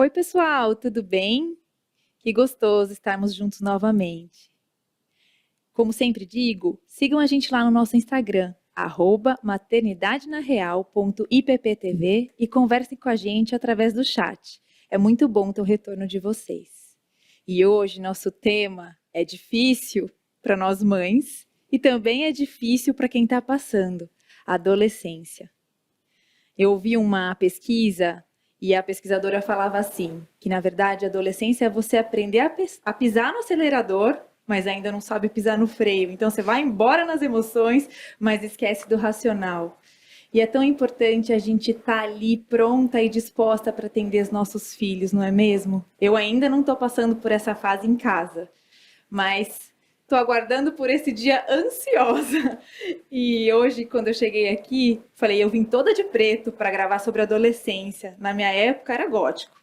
Oi, pessoal, tudo bem? Que gostoso estarmos juntos novamente. Como sempre digo, sigam a gente lá no nosso Instagram, @maternidadenareal.ipptv e conversem com a gente através do chat. É muito bom ter o retorno de vocês. E hoje nosso tema é difícil para nós mães e também é difícil para quem está passando, a adolescência. Eu ouvi uma pesquisa e a pesquisadora falava assim, que na verdade a adolescência é você aprender a pisar no acelerador, mas ainda não sabe pisar no freio. Então você vai embora nas emoções, mas esquece do racional. E é tão importante a gente estar ali pronta e disposta para atender os nossos filhos, não é mesmo? Eu ainda não estou passando por essa fase em casa, mas estou aguardando por esse dia ansiosa. E hoje, quando eu cheguei aqui, falei, eu vim toda de preto para gravar sobre adolescência. Na minha época era gótico.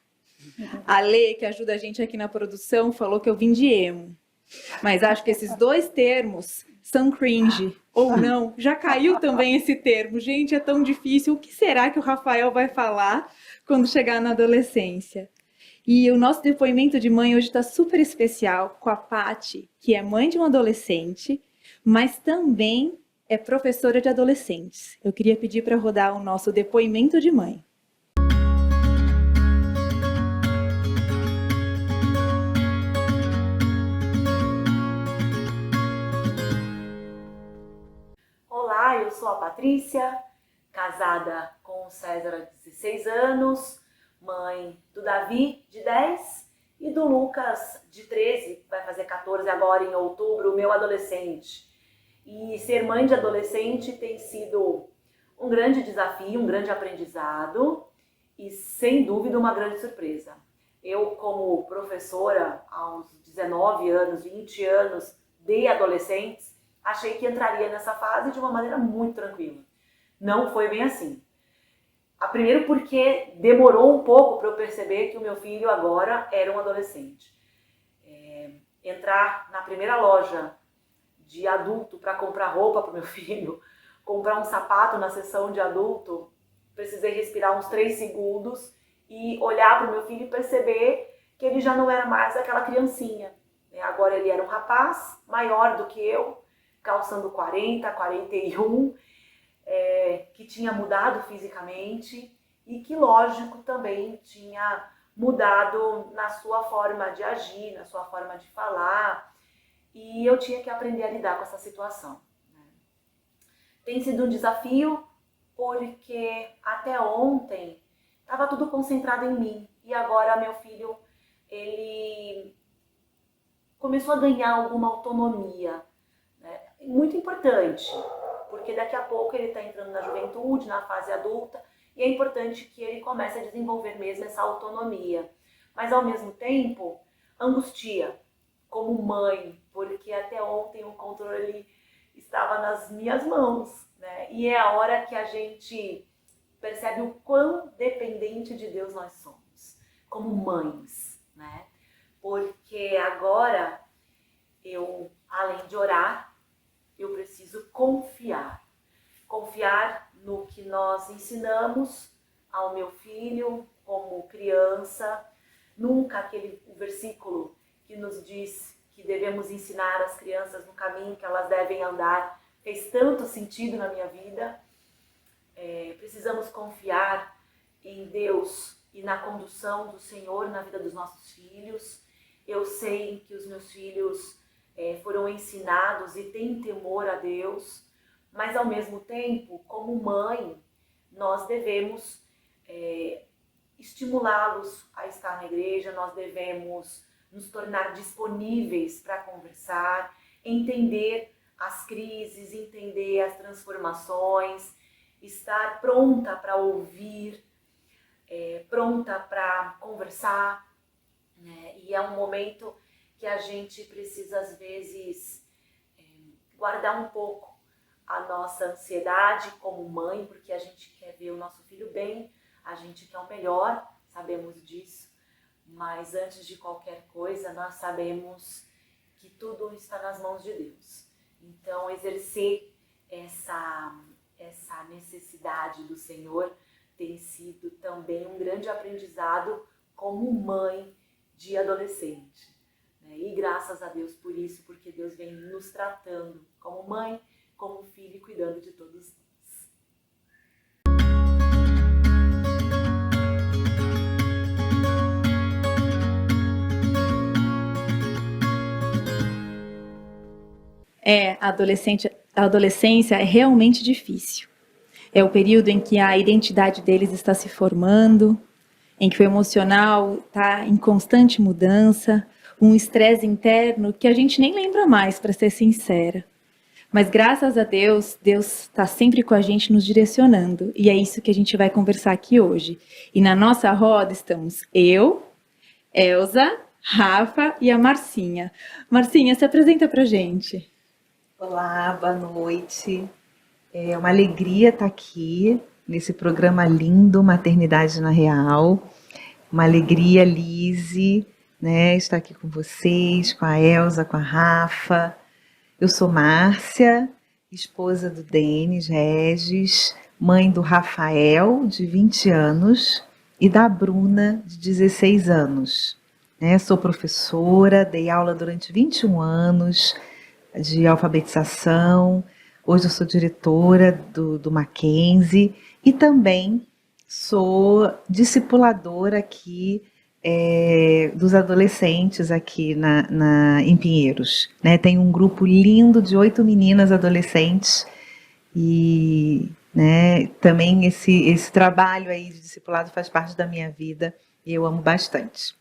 A Lê, que ajuda a gente aqui na produção, falou que eu vim de emo. Mas acho que esses dois termos são cringe, ou não. Já caiu também esse termo. Gente, é tão difícil. O que será que o Rafael vai falar quando chegar na adolescência? E o nosso depoimento de mãe hoje está super especial com a Paty, que é mãe de um adolescente, mas também é professora de adolescentes. Eu queria pedir para rodar o nosso depoimento de mãe. Olá, eu sou a Patrícia, casada com o César há 16 anos, mãe do Davi, de 10, e do Lucas, de 13, vai fazer 14 agora em outubro, o meu adolescente. E ser mãe de adolescente tem sido um grande desafio, um grande aprendizado e, sem dúvida, uma grande surpresa. Eu, como professora, há uns 19 anos, 20 anos, de adolescentes, achei que entraria nessa fase de uma maneira muito tranquila. Não foi bem assim. Primeiro porque demorou um pouco para eu perceber que o meu filho agora era um adolescente. Entrar na primeira loja de adulto para comprar roupa para o meu filho, comprar um sapato na seção de adulto, precisei respirar uns 3 segundos e olhar para o meu filho e perceber que ele já não era mais aquela criancinha. Agora ele era um rapaz maior do que eu, calçando 40, 41, que tinha mudado fisicamente e que, lógico, também tinha mudado na sua forma de agir, na sua forma de falar, e eu tinha que aprender a lidar com essa situação. Tem sido um desafio porque até ontem estava tudo concentrado em mim e agora meu filho ele começou a ganhar alguma autonomia, né? Muito importante, porque daqui a pouco ele está entrando na juventude, na fase adulta, e é importante que ele comece a desenvolver mesmo essa autonomia. Mas ao mesmo tempo, angustia como mãe, porque até ontem o controle estava nas minhas mãos, né? E é a hora que a gente percebe o quão dependente de Deus nós somos, como mães, né? Porque agora eu, além de orar, eu preciso confiar. Confiar no que nós ensinamos ao meu filho como criança. Nunca aquele versículo que nos diz que devemos ensinar as crianças no caminho que elas devem andar fez tanto sentido na minha vida. Precisamos confiar em Deus e na condução do Senhor na vida dos nossos filhos. Eu sei que os meus filhos foram ensinados e têm temor a Deus, mas ao mesmo tempo, como mãe, nós devemos estimulá-los a estar na igreja, nós devemos nos tornar disponíveis para conversar, entender as crises, entender as transformações, estar pronta para ouvir, pronta para conversar, né? E é um momento que a gente precisa, às vezes, guardar um pouco a nossa ansiedade como mãe, porque a gente quer ver o nosso filho bem, a gente quer o melhor, sabemos disso, mas antes de qualquer coisa, nós sabemos que tudo está nas mãos de Deus. Então, exercer essa necessidade do Senhor tem sido também um grande aprendizado como mãe de adolescente. Né? E graças a Deus por isso, porque Deus vem nos tratando como mãe, como filho e cuidando de todos nós. A adolescência é realmente difícil. É o período em que a identidade deles está se formando, em que o emocional está em constante mudança, um estresse interno que a gente nem lembra mais, para ser sincera. Mas graças a Deus, Deus está sempre com a gente nos direcionando. E é isso que a gente vai conversar aqui hoje. E na nossa roda estamos eu, Elza, Rafa e a Marcinha. Marcinha, se apresenta pra gente. Olá, boa noite. É uma alegria estar aqui nesse programa lindo, Maternidade na Real. Uma alegria, Lise, né, estar aqui com vocês, com a Elza, com a Rafa. Eu sou Márcia, esposa do Denis Regis, mãe do Rafael, de 20 anos, e da Bruna, de 16 anos. Sou professora, dei aula durante 21 anos de alfabetização. Hoje eu sou diretora do Mackenzie e também sou discipuladora aqui dos adolescentes aqui em Pinheiros. Tem um grupo lindo de 8 meninas adolescentes e também esse trabalho aí de discipulado faz parte da minha vida e eu amo bastante.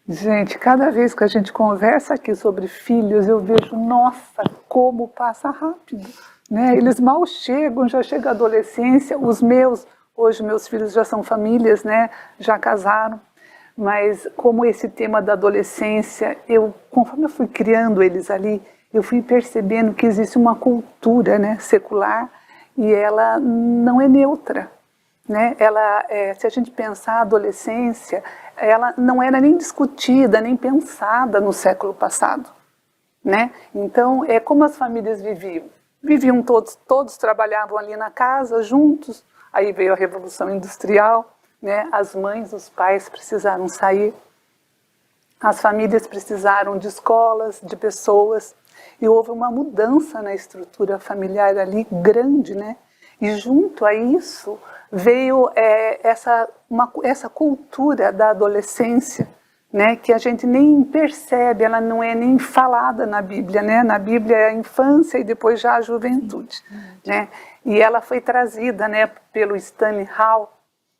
Gente, cada vez que a gente conversa aqui sobre filhos, eu vejo, nossa, como passa rápido, né? Eles mal chegam, já chega a adolescência. Hoje meus filhos já são famílias, né? Já casaram, mas como esse tema da adolescência, conforme eu fui criando eles ali, eu fui percebendo que existe uma cultura, né, secular, e ela não é neutra. Né? Se a gente pensar a adolescência, ela não era nem discutida, nem pensada no século passado. Né? Então, é como as famílias viviam. Viviam todos trabalhavam ali na casa, juntos. Aí veio a Revolução Industrial, né? As mães, os pais precisaram sair. As famílias precisaram de escolas, de pessoas. E houve uma mudança na estrutura familiar ali, grande, né? E junto a isso veio essa cultura da adolescência, né, que a gente nem percebe, ela não é nem falada na Bíblia. Né? Na Bíblia é a infância e depois já a juventude. Né? E ela foi trazida, né, pelo Stanley Hall,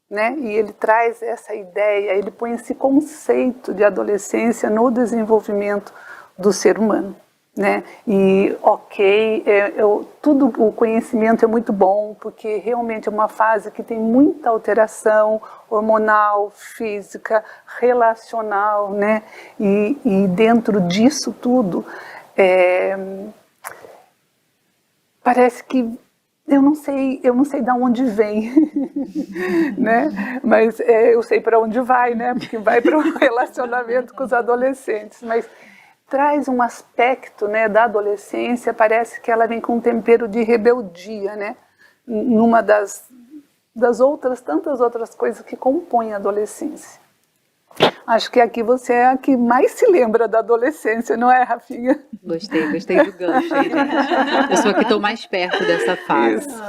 né, e ele traz essa ideia, ele põe esse conceito de adolescência no desenvolvimento do ser humano. Né? E tudo o conhecimento é muito bom, porque realmente é uma fase que tem muita alteração hormonal, física, relacional, né? E dentro disso tudo parece que eu não sei de onde vem, né? Mas eu sei para onde vai, né? Porque vai para o relacionamento com os adolescentes, mas traz um aspecto, né, da adolescência, parece que ela vem com um tempero de rebeldia, né, numa das tantas outras coisas que compõem a adolescência. Acho que aqui você é a que mais se lembra da adolescência, não é, Rafinha? Gostei do gancho aí, gente. Eu sou a que estou mais perto dessa fase. Isso.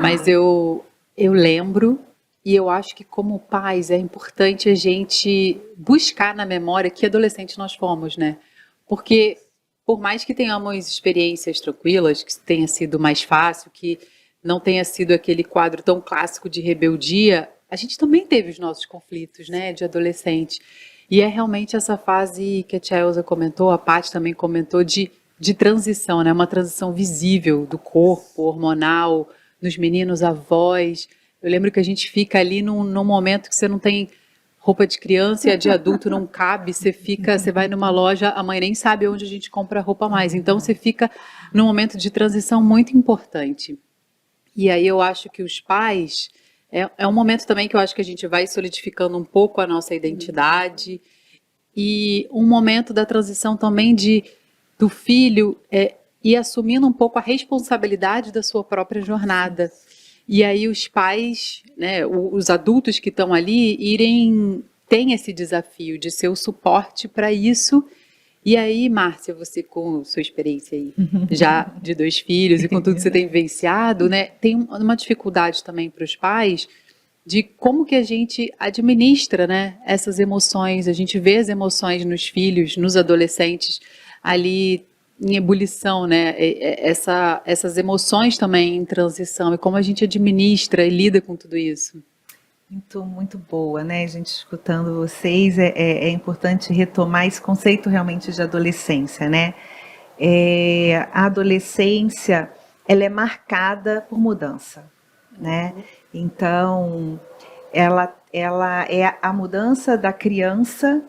Mas eu lembro, e eu acho que como pais é importante a gente buscar na memória que adolescente nós fomos, né? Porque, por mais que tenhamos experiências tranquilas, que tenha sido mais fácil, que não tenha sido aquele quadro tão clássico de rebeldia, a gente também teve os nossos conflitos, né, de adolescente. E é realmente essa fase que a tia Elza comentou, a Paty também comentou, de transição, né, uma transição visível do corpo hormonal, nos meninos, a voz. Eu lembro que a gente fica ali num momento que você não tem roupa de criança e a de adulto não cabe, você vai numa loja, a mãe nem sabe onde a gente compra roupa mais, então você fica num momento de transição muito importante. E aí eu acho que os pais, é um momento também que eu acho que a gente vai solidificando um pouco a nossa identidade, e um momento da transição também do filho ir assumindo um pouco a responsabilidade da sua própria jornada. E aí os pais, né, os adultos que estão ali, têm esse desafio de ser o suporte para isso. E aí, Márcia, você com sua experiência aí, já de 2 filhos e com tudo que você tem vivenciado, né, tem uma dificuldade também para os pais de como que a gente administra, né, essas emoções. A gente vê as emoções nos filhos, nos adolescentes ali em ebulição, né, essas emoções também em transição, e como a gente administra e lida com tudo isso. Muito boa, né? A gente escutando vocês, é importante retomar esse conceito realmente de adolescência, né? A adolescência, ela é marcada por mudança, né? Então, ela é a mudança da criança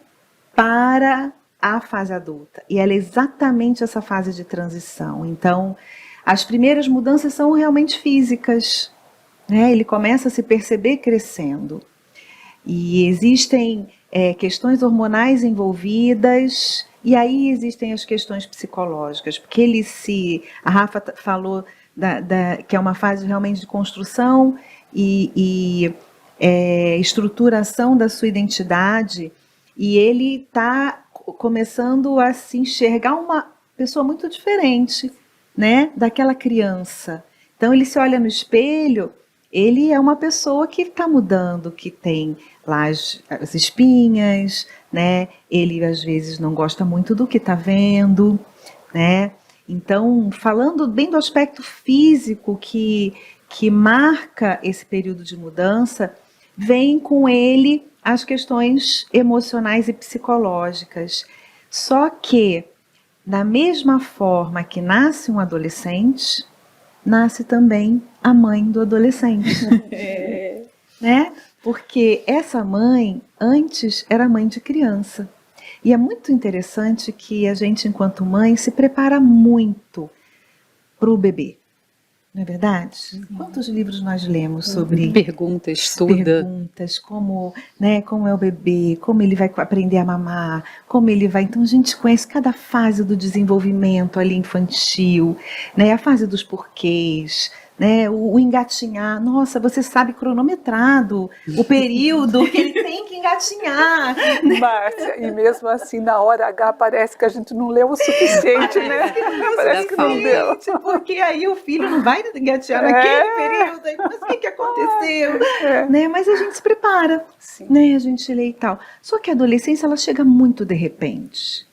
para a fase adulta. E ela é exatamente essa fase de transição. Então, as primeiras mudanças são realmente físicas, né? Ele começa a se perceber crescendo. E existem questões hormonais envolvidas, e aí existem as questões psicológicas, porque a Rafa falou que é uma fase realmente de construção e estruturação da sua identidade, e ele está começando a se enxergar uma pessoa muito diferente, né, daquela criança. Então ele se olha no espelho, ele é uma pessoa que está mudando, que tem lá as espinhas, né? Ele às vezes não gosta muito do que está vendo, né? Então, falando bem do aspecto físico que marca esse período de mudança, vem com ele as questões emocionais e psicológicas. Só que, da mesma forma que nasce um adolescente, nasce também a mãe do adolescente, né? Porque essa mãe, antes, era mãe de criança. E é muito interessante que a gente, enquanto mãe, se prepara muito para o bebê. Não é verdade? Quantos livros nós lemos sobre Perguntas, estuda. Perguntas, como é o bebê, como ele vai aprender a mamar, como ele vai... Então a gente conhece cada fase do desenvolvimento ali infantil, né? A fase dos porquês, né? O engatinhar. Nossa, você sabe cronometrado o período que ele tem que engatinhar. Márcia, e mesmo assim, na hora H, parece que a gente não leu o suficiente, né? Parece que não deu. Porque aí o filho não vai engatinhar naquele período, aí, mas o que aconteceu? Né? Mas a gente se prepara, né? A gente lê e tal. Só que a adolescência, ela chega muito de repente.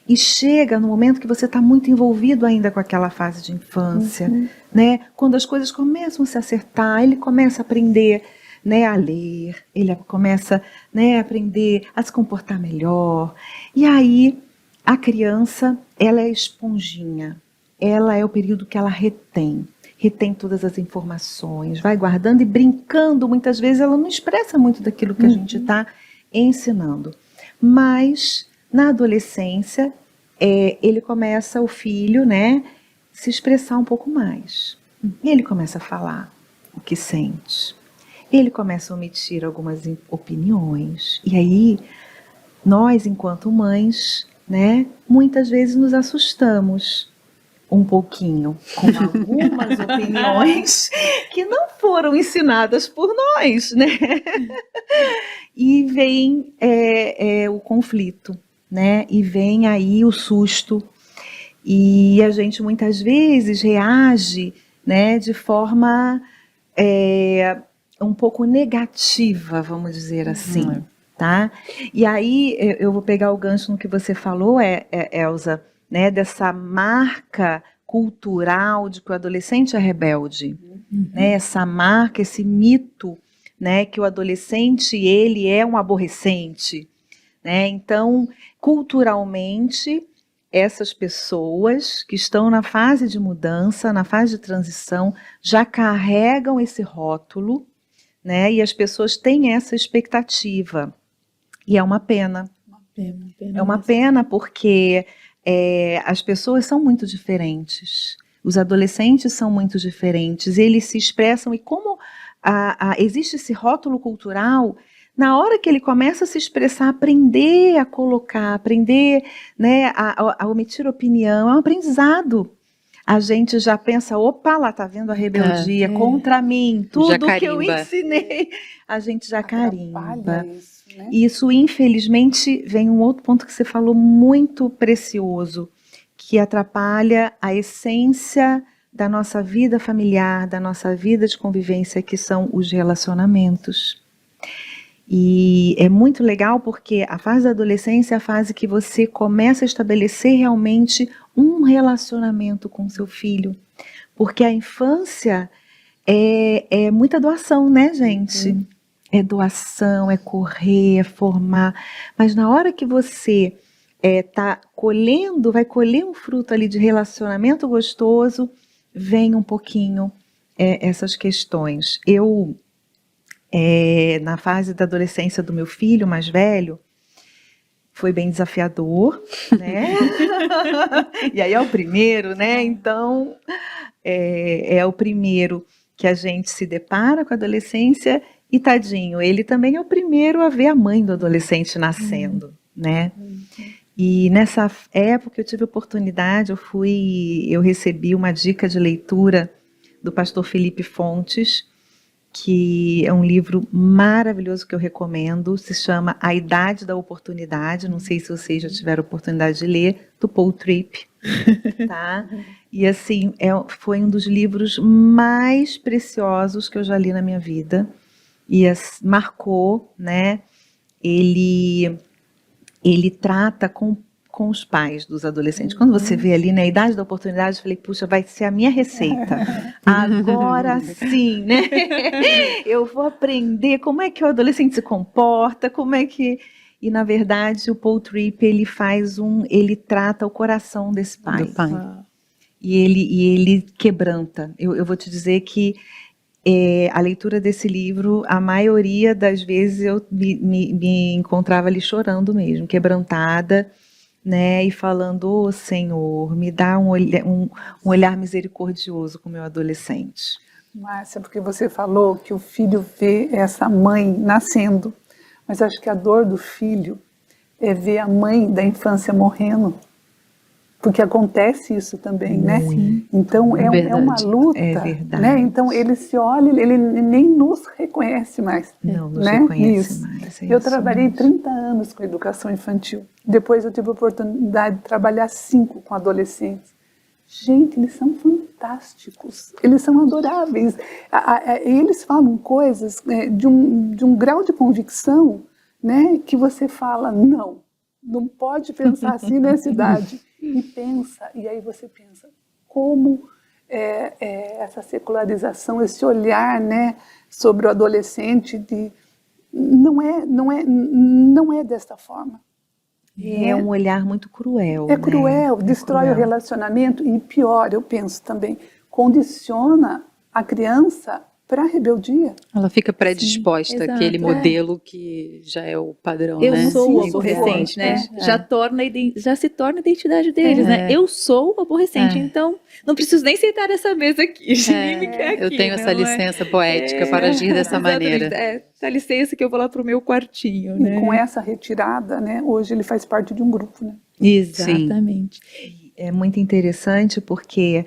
E chega no momento que você está muito envolvido ainda com aquela fase de infância, né? Quando as coisas começam a se acertar, ele começa a aprender, né, a ler, ele começa, né, a aprender a se comportar melhor. E aí a criança, ela é esponjinha, ela é o período que ela retém todas as informações, vai guardando e brincando. Muitas vezes ela não expressa muito daquilo que a gente está ensinando. Mas na adolescência, ele começa, o filho, né, se expressar um pouco mais. Ele começa a falar o que sente. Ele começa a omitir algumas opiniões. E aí, nós, enquanto mães, né, muitas vezes nos assustamos um pouquinho com algumas opiniões que não foram ensinadas por nós, né? E vem o conflito, né? E vem aí o susto. E a gente muitas vezes reage, né, de forma um pouco negativa, vamos dizer assim, tá? E aí eu vou pegar o gancho no que você falou, Elza, né, dessa marca cultural de que o adolescente é rebelde, né, essa marca, esse mito, né, que o adolescente, ele é um aborrecente, né? Então, culturalmente, essas pessoas que estão na fase de mudança, na fase de transição, já carregam esse rótulo, né? E as pessoas têm essa expectativa. E é uma pena. É uma pena porque as pessoas são muito diferentes. Os adolescentes são muito diferentes. Eles se expressam, e como existe esse rótulo cultural, na hora que ele começa a se expressar, aprender a colocar, aprender, né, a omitir opinião, é um aprendizado. a gente já pensa, opa, lá tá vendo a rebeldia contra mim, tudo que eu ensinei, a gente já carimba. Isso, né? Isso, infelizmente, vem um outro ponto que você falou muito precioso, que atrapalha a essência da nossa vida familiar, da nossa vida de convivência, que são os relacionamentos. E é muito legal porque a fase da adolescência é a fase que você começa a estabelecer realmente um relacionamento com seu filho. Porque a infância é muita doação, né, gente? É doação, é correr, é formar. Mas na hora que você tá colhendo, vai colher um fruto ali de relacionamento gostoso, vem um pouquinho essas questões. Eu, na fase da adolescência do meu filho mais velho, foi bem desafiador, né? E aí é o primeiro, né? Então, é o primeiro que a gente se depara com a adolescência e, tadinho, ele também é o primeiro a ver a mãe do adolescente nascendo, né? E nessa época eu tive oportunidade, eu recebi uma dica de leitura do pastor Felipe Fontes, que é um livro maravilhoso que eu recomendo, se chama A Idade da Oportunidade, não sei se vocês já tiveram oportunidade de ler, do Paul Tripp, tá? E assim, foi um dos livros mais preciosos que eu já li na minha vida, e marcou, né? Ele trata com os pais dos adolescentes. Quando você vê ali na idade da oportunidade, eu falei, puxa, vai ser a minha receita. Agora sim, né? Eu vou aprender como é que o adolescente se comporta, como é que... E, na verdade, o Paul Tripp, ele trata o coração desse pai. Do pai. E ele quebranta. Eu vou te dizer que a leitura desse livro, a maioria das vezes eu me encontrava ali chorando mesmo, quebrantada, né, e falando, ô Senhor, me dá um olhar misericordioso com o meu adolescente. Márcia, porque você falou que o filho vê essa mãe nascendo, mas acho que a dor do filho é ver a mãe da infância morrendo. Porque acontece isso também, né? Então é uma luta, né? Então ele se olha, ele nem nos reconhece mais. Não nos né? reconhece mais. Eu trabalhei 30 anos com educação infantil. Depois eu tive a oportunidade de trabalhar 5 com adolescentes. Gente, eles são fantásticos, eles são adoráveis. Eles falam coisas de um grau de convicção, né? Que você fala, não pode pensar assim nessa idade. E pensa, e aí você pensa, como essa secularização, esse olhar, né, sobre o adolescente, não é desta forma. É um olhar muito cruel. É cruel, destrói o relacionamento e, pior, eu penso também, condiciona a criança para a rebeldia. Ela fica predisposta Sim, àquele modelo que já é o padrão, eu né? sou o Sim, aborrecente, né? É. Já se torna a identidade deles, né? Eu sou o aborrecente, então não preciso nem sentar nessa mesa aqui. Aqui, Eu tenho essa licença poética para agir dessa maneira. Dá licença que eu vou lá para o meu quartinho, E né? com essa retirada, né, hoje ele faz parte de um grupo, né? Exatamente. É muito interessante porque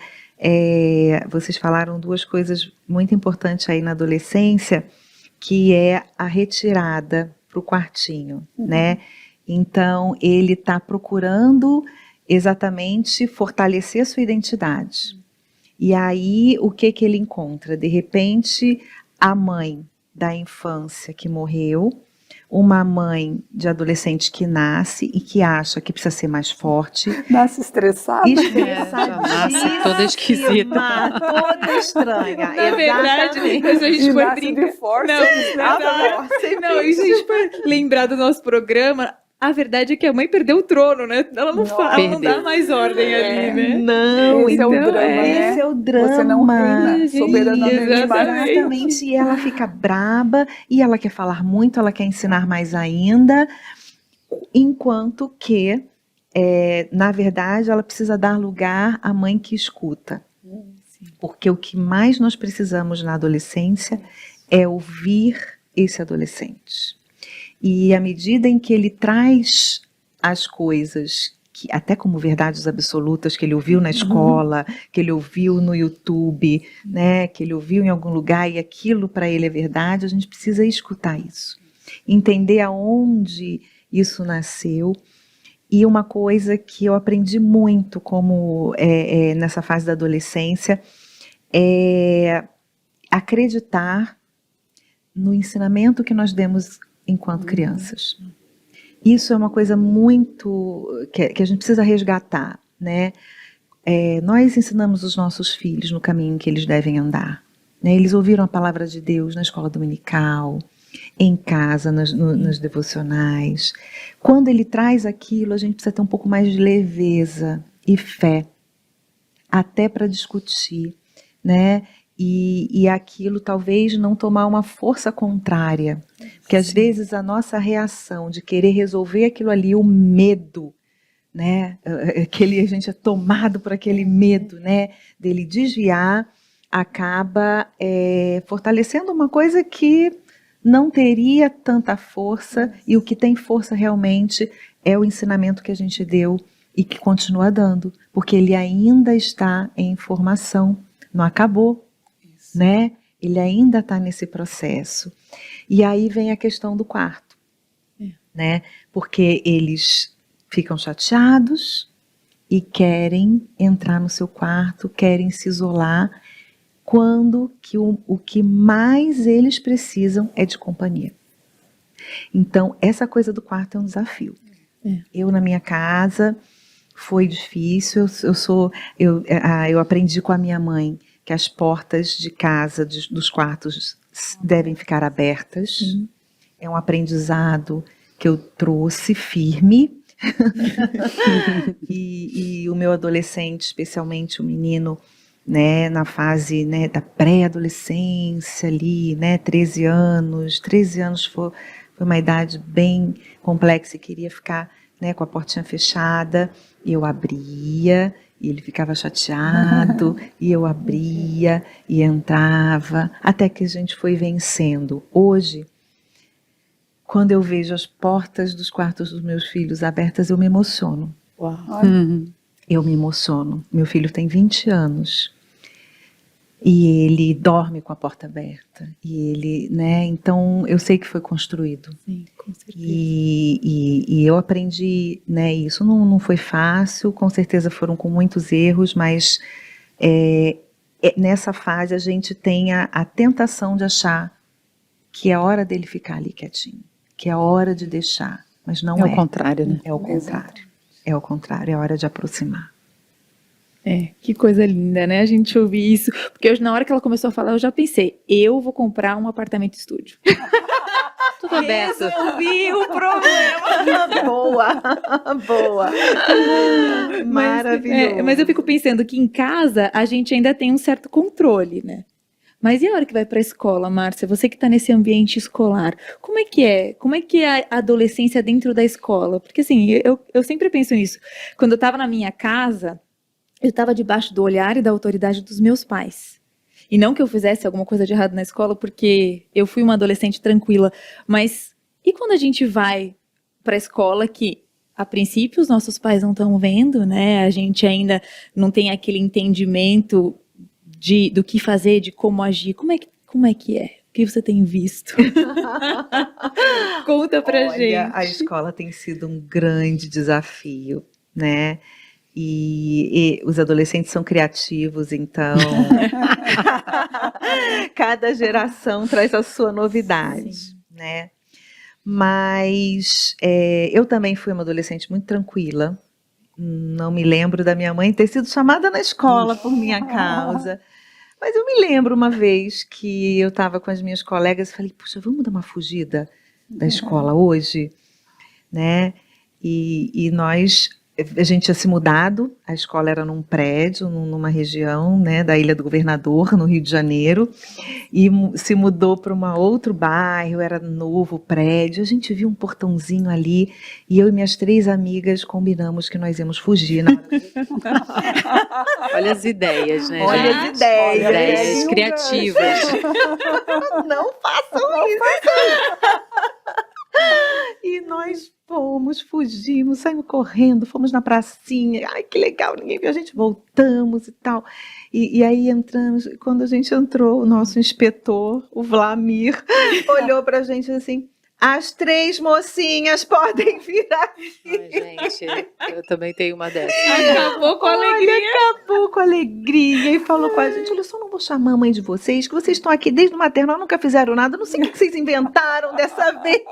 vocês falaram 2 coisas muito importantes aí na adolescência, que é a retirada para o quartinho, né? Então, ele está procurando exatamente fortalecer a sua identidade. E aí, o que ele encontra? De repente, a mãe da infância que morreu, uma mãe de adolescente que nasce e que acha que precisa ser mais forte. Nasce estressada. Nasce toda esquisita. Toda estranha. Na verdade, se a gente E for nasce brincar... de força. Não, e se a gente for lembrar do nosso programa, a verdade é que a mãe perdeu o trono, né? Ela não fala, ela não dá mais ordem ali, né? Não, Esse é o então, drama, né? esse é o drama. Você não reina soberanamente. Exatamente. E ela fica braba, e ela quer falar muito, ela quer ensinar mais ainda, enquanto que, na verdade, ela precisa dar lugar à mãe que escuta. Porque o que mais nós precisamos na adolescência é ouvir esse adolescente. E à medida em que ele traz as coisas até como verdades absolutas que ele ouviu na escola, que ele ouviu no YouTube, né, que ele ouviu em algum lugar e aquilo para ele é verdade, a gente precisa escutar isso, entender aonde isso nasceu. E uma coisa que eu aprendi muito como nessa fase da adolescência é acreditar no ensinamento que nós demos enquanto crianças. Isso é uma coisa muito que a gente precisa resgatar, né? Nós ensinamos os nossos filhos no caminho que eles devem andar, né? Eles ouviram a palavra de Deus na escola dominical, em casa, nos devocionais. Quando ele traz aquilo, a gente precisa ter um pouco mais de leveza e fé, até para discutir, né? E aquilo talvez não tomar uma força contrária, porque às vezes a nossa reação de querer resolver aquilo ali, o medo, né? A gente é tomado por aquele medo, né? Dele desviar, acaba fortalecendo uma coisa que não teria tanta força, e o que tem força realmente é o ensinamento que a gente deu e que continua dando, porque ele ainda está em formação, não acabou, né? Ele ainda está nesse processo. E aí vem a questão do quarto, né? Porque eles ficam chateados e querem entrar no seu quarto, querem se isolar, quando que o que mais eles precisam é de companhia. Então, essa coisa do quarto é um desafio. Eu, na minha casa, foi difícil. Eu aprendi com a minha mãe que as portas de casa, dos quartos, devem ficar abertas. É um aprendizado que eu trouxe firme. E o meu adolescente, especialmente o menino, né, na fase, né, da pré-adolescência ali, né, 13 anos foi uma idade bem complexa e queria ficar, né, com a portinha fechada, e eu abria, e ele ficava chateado, e eu abria, e entrava, até que a gente foi vencendo. Hoje, quando eu vejo as portas dos quartos dos meus filhos abertas, eu me emociono. Uau. Eu me emociono. Meu filho tem 20 anos. E ele dorme com a porta aberta. E ele, né? Então, eu sei que foi construído. Sim, com certeza. E eu aprendi, né? Isso não foi fácil, com certeza foram com muitos erros, mas nessa fase a gente tem a tentação de achar que é hora dele ficar ali quietinho, que é hora de deixar, mas não é. É o contrário, né? É o contrário. É o contrário, é hora de aproximar. Que coisa linda, né? A gente ouvir isso. Porque hoje, na hora que ela começou a falar, eu já pensei, eu vou comprar um apartamento estúdio. Tudo aberto. Resolvi o problema. Boa. Maravilhoso. Mas eu fico pensando que em casa a gente ainda tem um certo controle, né? Mas e a hora que vai para a escola, Márcia? Você que está nesse ambiente escolar, como é que é? Como é que é a adolescência dentro da escola? Porque assim, eu sempre penso nisso. Quando eu estava na minha casa, eu estava debaixo do olhar e da autoridade dos meus pais. E não que eu fizesse alguma coisa de errado na escola, porque eu fui uma adolescente tranquila. Mas e quando a gente vai para a escola que, a princípio, os nossos pais não estão vendo, né? A gente ainda não tem aquele entendimento do que fazer, de como agir. Como é que é? O que você tem visto? Conta pra gente. A escola tem sido um grande desafio, né? E os adolescentes são criativos, então cada geração traz a sua novidade, né? Mas eu também fui uma adolescente muito tranquila. Não me lembro da minha mãe ter sido chamada na escola por minha causa. Mas eu me lembro uma vez que eu estava com as minhas colegas e falei, puxa, vamos dar uma fugida da escola hoje? Né? E a gente tinha se mudado, a escola era num prédio, numa região, né, da Ilha do Governador, no Rio de Janeiro, e se mudou para um outro bairro, era novo prédio, a gente viu um portãozinho ali, e eu e minhas 3 amigas combinamos que nós íamos fugir. Olha as ideias, né? Olha gente? as ideias. Ideias criativas. Não façam isso. E nós fugimos, saímos correndo, fomos na pracinha, ai que legal, ninguém viu a gente, voltamos e tal. E aí entramos, e quando a gente entrou, o nosso inspetor, o Vlamir, olhou pra gente assim, as 3 mocinhas podem vir aqui. Ai, gente, eu também tenho uma dessas. Acabou com a alegria. Acabou com a alegria e falou com a gente, olha, eu só não vou chamar a mãe de vocês, que vocês estão aqui desde o maternal, nunca fizeram nada, não sei o que vocês inventaram dessa vez.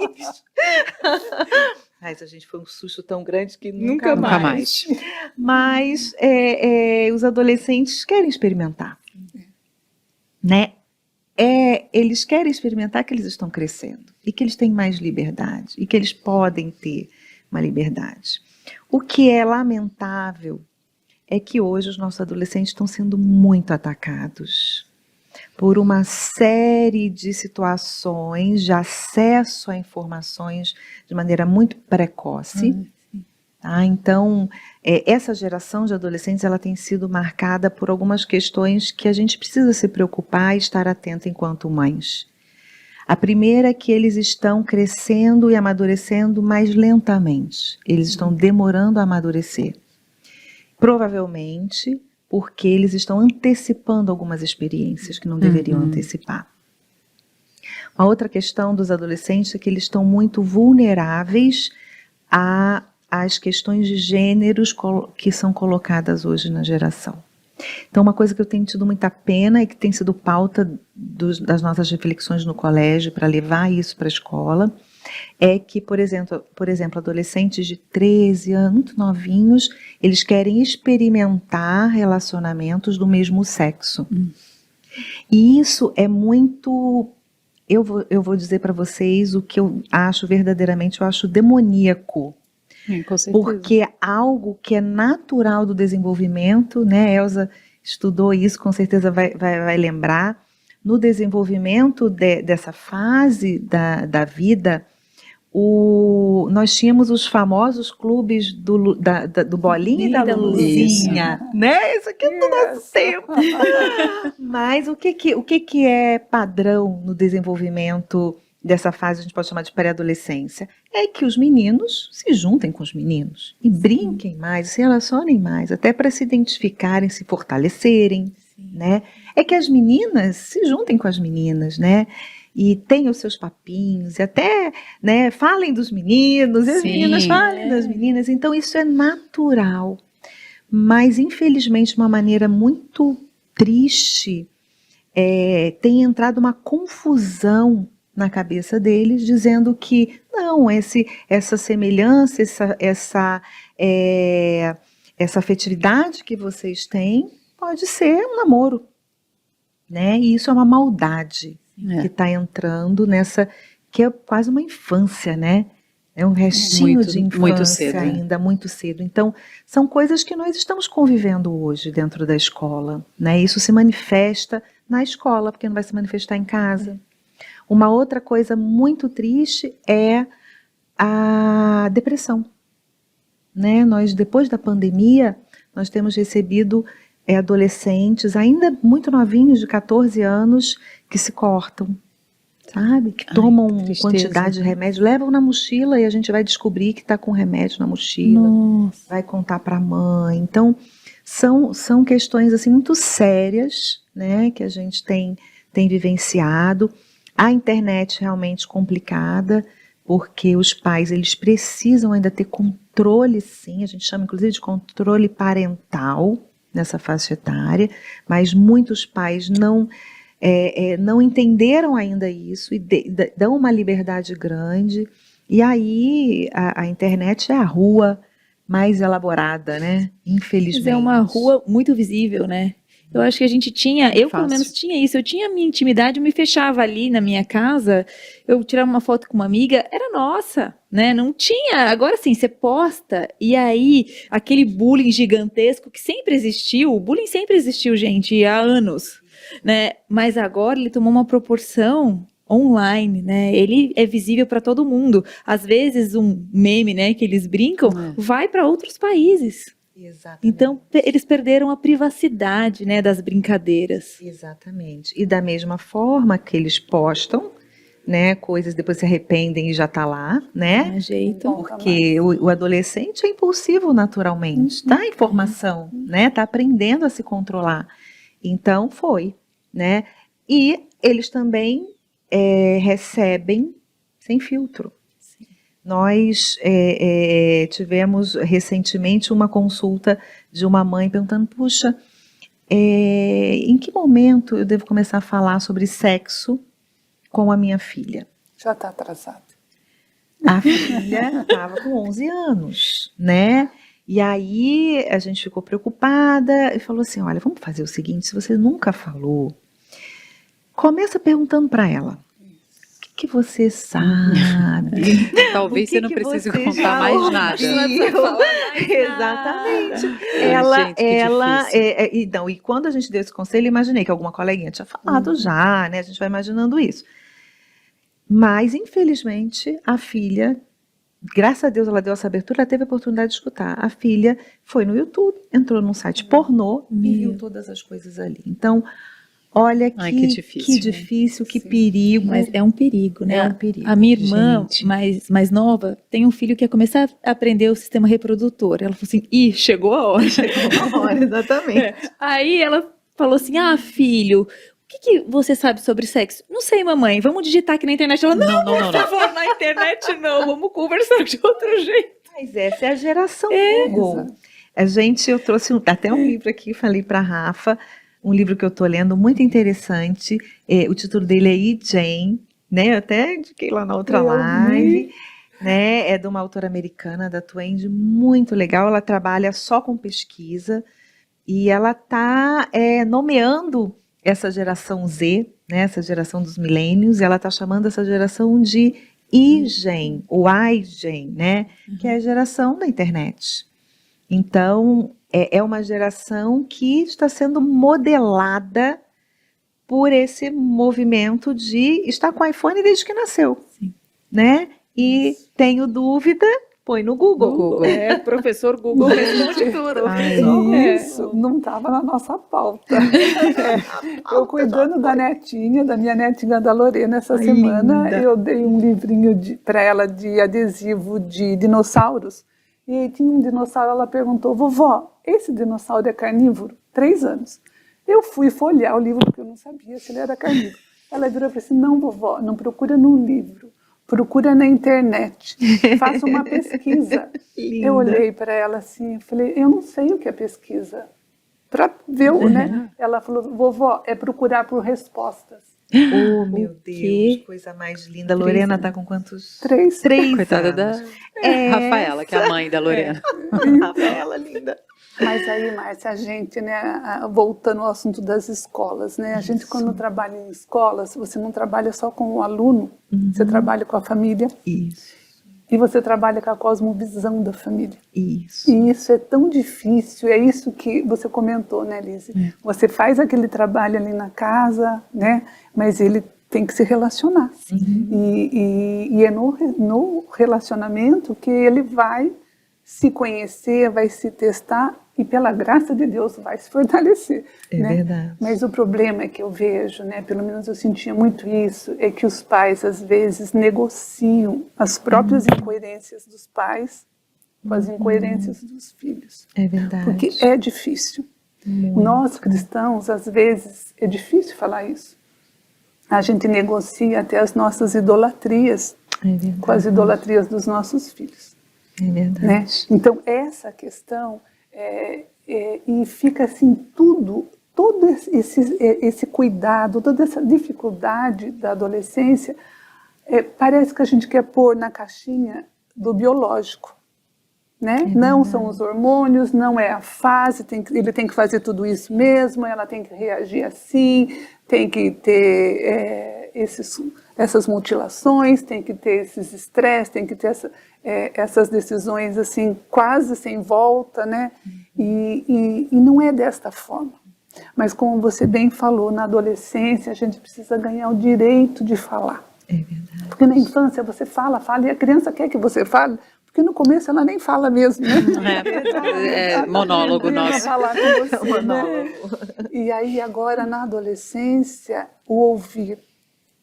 Mas a gente foi um susto tão grande que nunca mais. Mas os adolescentes querem experimentar, né? Eles querem experimentar que eles estão crescendo e que eles têm mais liberdade e que eles podem ter uma liberdade. O que é lamentável é que hoje os nossos adolescentes estão sendo muito atacados por uma série de situações de acesso a informações de maneira muito precoce. Tá? Então, essa geração de adolescentes ela tem sido marcada por algumas questões que a gente precisa se preocupar e estar atento enquanto mães. A primeira é que eles estão crescendo e amadurecendo mais lentamente. Eles estão demorando a amadurecer. Provavelmente porque eles estão antecipando algumas experiências que não deveriam antecipar. Uma outra questão dos adolescentes é que eles estão muito vulneráveis às questões de gêneros que são colocadas hoje na geração. Então, uma coisa que eu tenho tido muita pena e que tem sido pauta das nossas reflexões no colégio para levar isso para a escola, é que, por exemplo, adolescentes de 13 anos, muito novinhos, eles querem experimentar relacionamentos do mesmo sexo. E isso é muito... Eu vou dizer para vocês o que eu acho verdadeiramente, eu acho demoníaco. Com certeza. Porque é algo que é natural do desenvolvimento, né? Elza estudou isso, com certeza vai lembrar. No desenvolvimento dessa fase da vida, nós tínhamos os famosos clubes do Bolinha e da Luzinha, né? Isso aqui é do nosso tempo. Mas o que é padrão no desenvolvimento dessa fase, a gente pode chamar de pré-adolescência? É que os meninos se juntem com os meninos e brinquem mais, se relacionem mais, até para se identificarem, se fortalecerem, né? É que as meninas se juntem com as meninas, né? E tenham os seus papinhos, e até, né, falem dos meninos, e as meninas falem das meninas. Então, isso é natural. Mas, infelizmente, de uma maneira muito triste, tem entrado uma confusão na cabeça deles, dizendo que, não, essa semelhança, essa afetividade que vocês têm, pode ser um namoro, né? E isso é uma maldade que está entrando nessa, que é quase uma infância, né? É um restinho de infância muito cedo, ainda, muito cedo. Então, são coisas que nós estamos convivendo hoje dentro da escola, né? Isso se manifesta na escola, porque não vai se manifestar em casa. Uma outra coisa muito triste é a depressão, né? Nós, depois da pandemia, nós temos recebido adolescentes ainda muito novinhos, de 14 anos, que se cortam, sabe? Que tomam quantidade de remédio, levam na mochila e a gente vai descobrir que está com remédio na mochila. Nossa. Vai contar para a mãe. Então, são questões assim, muito sérias, né, que a gente tem vivenciado. A internet realmente complicada, porque os pais eles precisam ainda ter controle, sim, a gente chama inclusive de controle parental nessa faixa etária, mas muitos pais não entenderam ainda isso e dão uma liberdade grande, e aí a internet é a rua mais elaborada, né? Infelizmente. Mas é uma rua muito visível, né? Eu acho que a gente tinha, eu pelo menos tinha isso, eu tinha a minha intimidade, eu me fechava ali na minha casa, eu tirava uma foto com uma amiga, era nossa, né? Não tinha, agora sim, você posta, e aí aquele bullying gigantesco que sempre existiu, o bullying sempre existiu, gente, há anos, né? Mas agora ele tomou uma proporção online, né? Ele é visível para todo mundo. Às vezes um meme, né, que eles brincam, vai para outros países. Exatamente. Então, eles perderam a privacidade, né, das brincadeiras. Exatamente. E da mesma forma que eles postam, né? Coisas depois se arrependem e já tá lá, né? Não é jeito. Porque o adolescente é impulsivo naturalmente, tá em formação, né? Tá aprendendo a se controlar. Então foi, né? E eles também recebem sem filtro. Sim. Nós tivemos recentemente uma consulta de uma mãe perguntando, puxa, em que momento eu devo começar a falar sobre sexo com a minha filha? Já está atrasado. A filha estava com 11 anos, né? E aí a gente ficou preocupada e falou assim, olha, vamos fazer o seguinte, se você nunca falou, começa perguntando para ela, o que você sabe? Talvez você não precise contar mais nada. Exatamente. E quando a gente deu esse conselho, eu imaginei que alguma coleguinha tinha falado já, né? A gente vai imaginando isso. Mas, infelizmente, a filha, graças a Deus ela deu essa abertura, ela teve a oportunidade de escutar. A filha foi no YouTube, entrou num site pornô e viu todas as coisas ali. Então, olha que difícil, que perigo. Mas é um perigo, né? É um perigo. A minha irmã, Gente. mais nova, tem um filho que ia começar a aprender o sistema reprodutor. Ela falou assim, ih, chegou a hora. Exatamente. Aí ela falou assim, filho, o que você sabe sobre sexo? Não sei, mamãe, vamos digitar aqui na internet. Ela, não, por favor, na internet não, vamos conversar de outro jeito. Mas essa é a geração Google. Eu trouxe até um livro aqui, falei para a Rafa, um livro que eu estou lendo, muito interessante, o título dele é E. Jane, né? Eu até indiquei lá na outra live, né? É de uma autora americana, da Twenge, muito legal, ela trabalha só com pesquisa, e ela está nomeando essa geração Z, né? Essa geração dos milênios, ela está chamando essa geração de I-Gen, ou I-Gen, né? Que é a geração da internet. Então, é uma geração que está sendo modelada por esse movimento de estar com o iPhone desde que nasceu. Sim. Né? E tenho dúvida, põe no Google. Professor Google responde tudo. Isso, não estava na nossa pauta. Eu cuidando da minha netinha da Lorena, essa semana, linda. eu dei um livrinho para ela de adesivo de dinossauros. E aí tinha um dinossauro, ela perguntou, vovó, esse dinossauro é carnívoro? 3 anos. Eu fui folhear o livro porque eu não sabia se ele era carnívoro. Ela virou e falou assim, não, vovó, não procura no livro, procura na internet, faça uma pesquisa. Eu olhei para ela assim, falei, eu não sei o que é pesquisa. Para ver, né? Ela falou, vovó, é procurar por respostas. Oh, meu Deus, coisa mais linda. A Lorena está com quantos? 3. Coitada da Rafaela, que é a mãe da Lorena. Rafaela, linda. Mas aí, Márcia, a gente, né, voltando ao assunto das escolas, né? A gente, quando trabalha em escolas, você não trabalha só com o aluno, você trabalha com a família. Isso. E você trabalha com a cosmovisão da família. Isso. E isso é tão difícil, é isso que você comentou, né, Lise? Você faz aquele trabalho ali na casa, né? Mas ele tem que se relacionar. E é no relacionamento que ele vai se conhecer, vai se testar e, pela graça de Deus, vai se fortalecer. É verdade. Mas o problema é que eu vejo, né, pelo menos eu sentia muito isso, é que os pais, às vezes, negociam as próprias incoerências dos pais com as incoerências dos filhos. É verdade. Porque é difícil. Nós, cristãos, às vezes, é difícil falar isso. A gente negocia até as nossas idolatrias com as idolatrias dos nossos filhos. É verdade. Né? Então, essa questão, e fica assim, todo esse cuidado, toda essa dificuldade da adolescência, parece que a gente quer pôr na caixinha do biológico. Né? Não são os hormônios, não é a fase, ele tem que fazer tudo isso mesmo, ela tem que reagir assim, tem que ter essas mutilações, tem que ter esses estresses, tem que ter essas decisões assim, quase sem volta, né? E não é desta forma. Mas como você bem falou, na adolescência a gente precisa ganhar o direito de falar. É verdade. Porque na infância você fala, e a criança quer que você fale, porque no começo ela nem fala mesmo, né? É monólogo nosso. Falar com você, né? E aí agora na adolescência, o ouvir,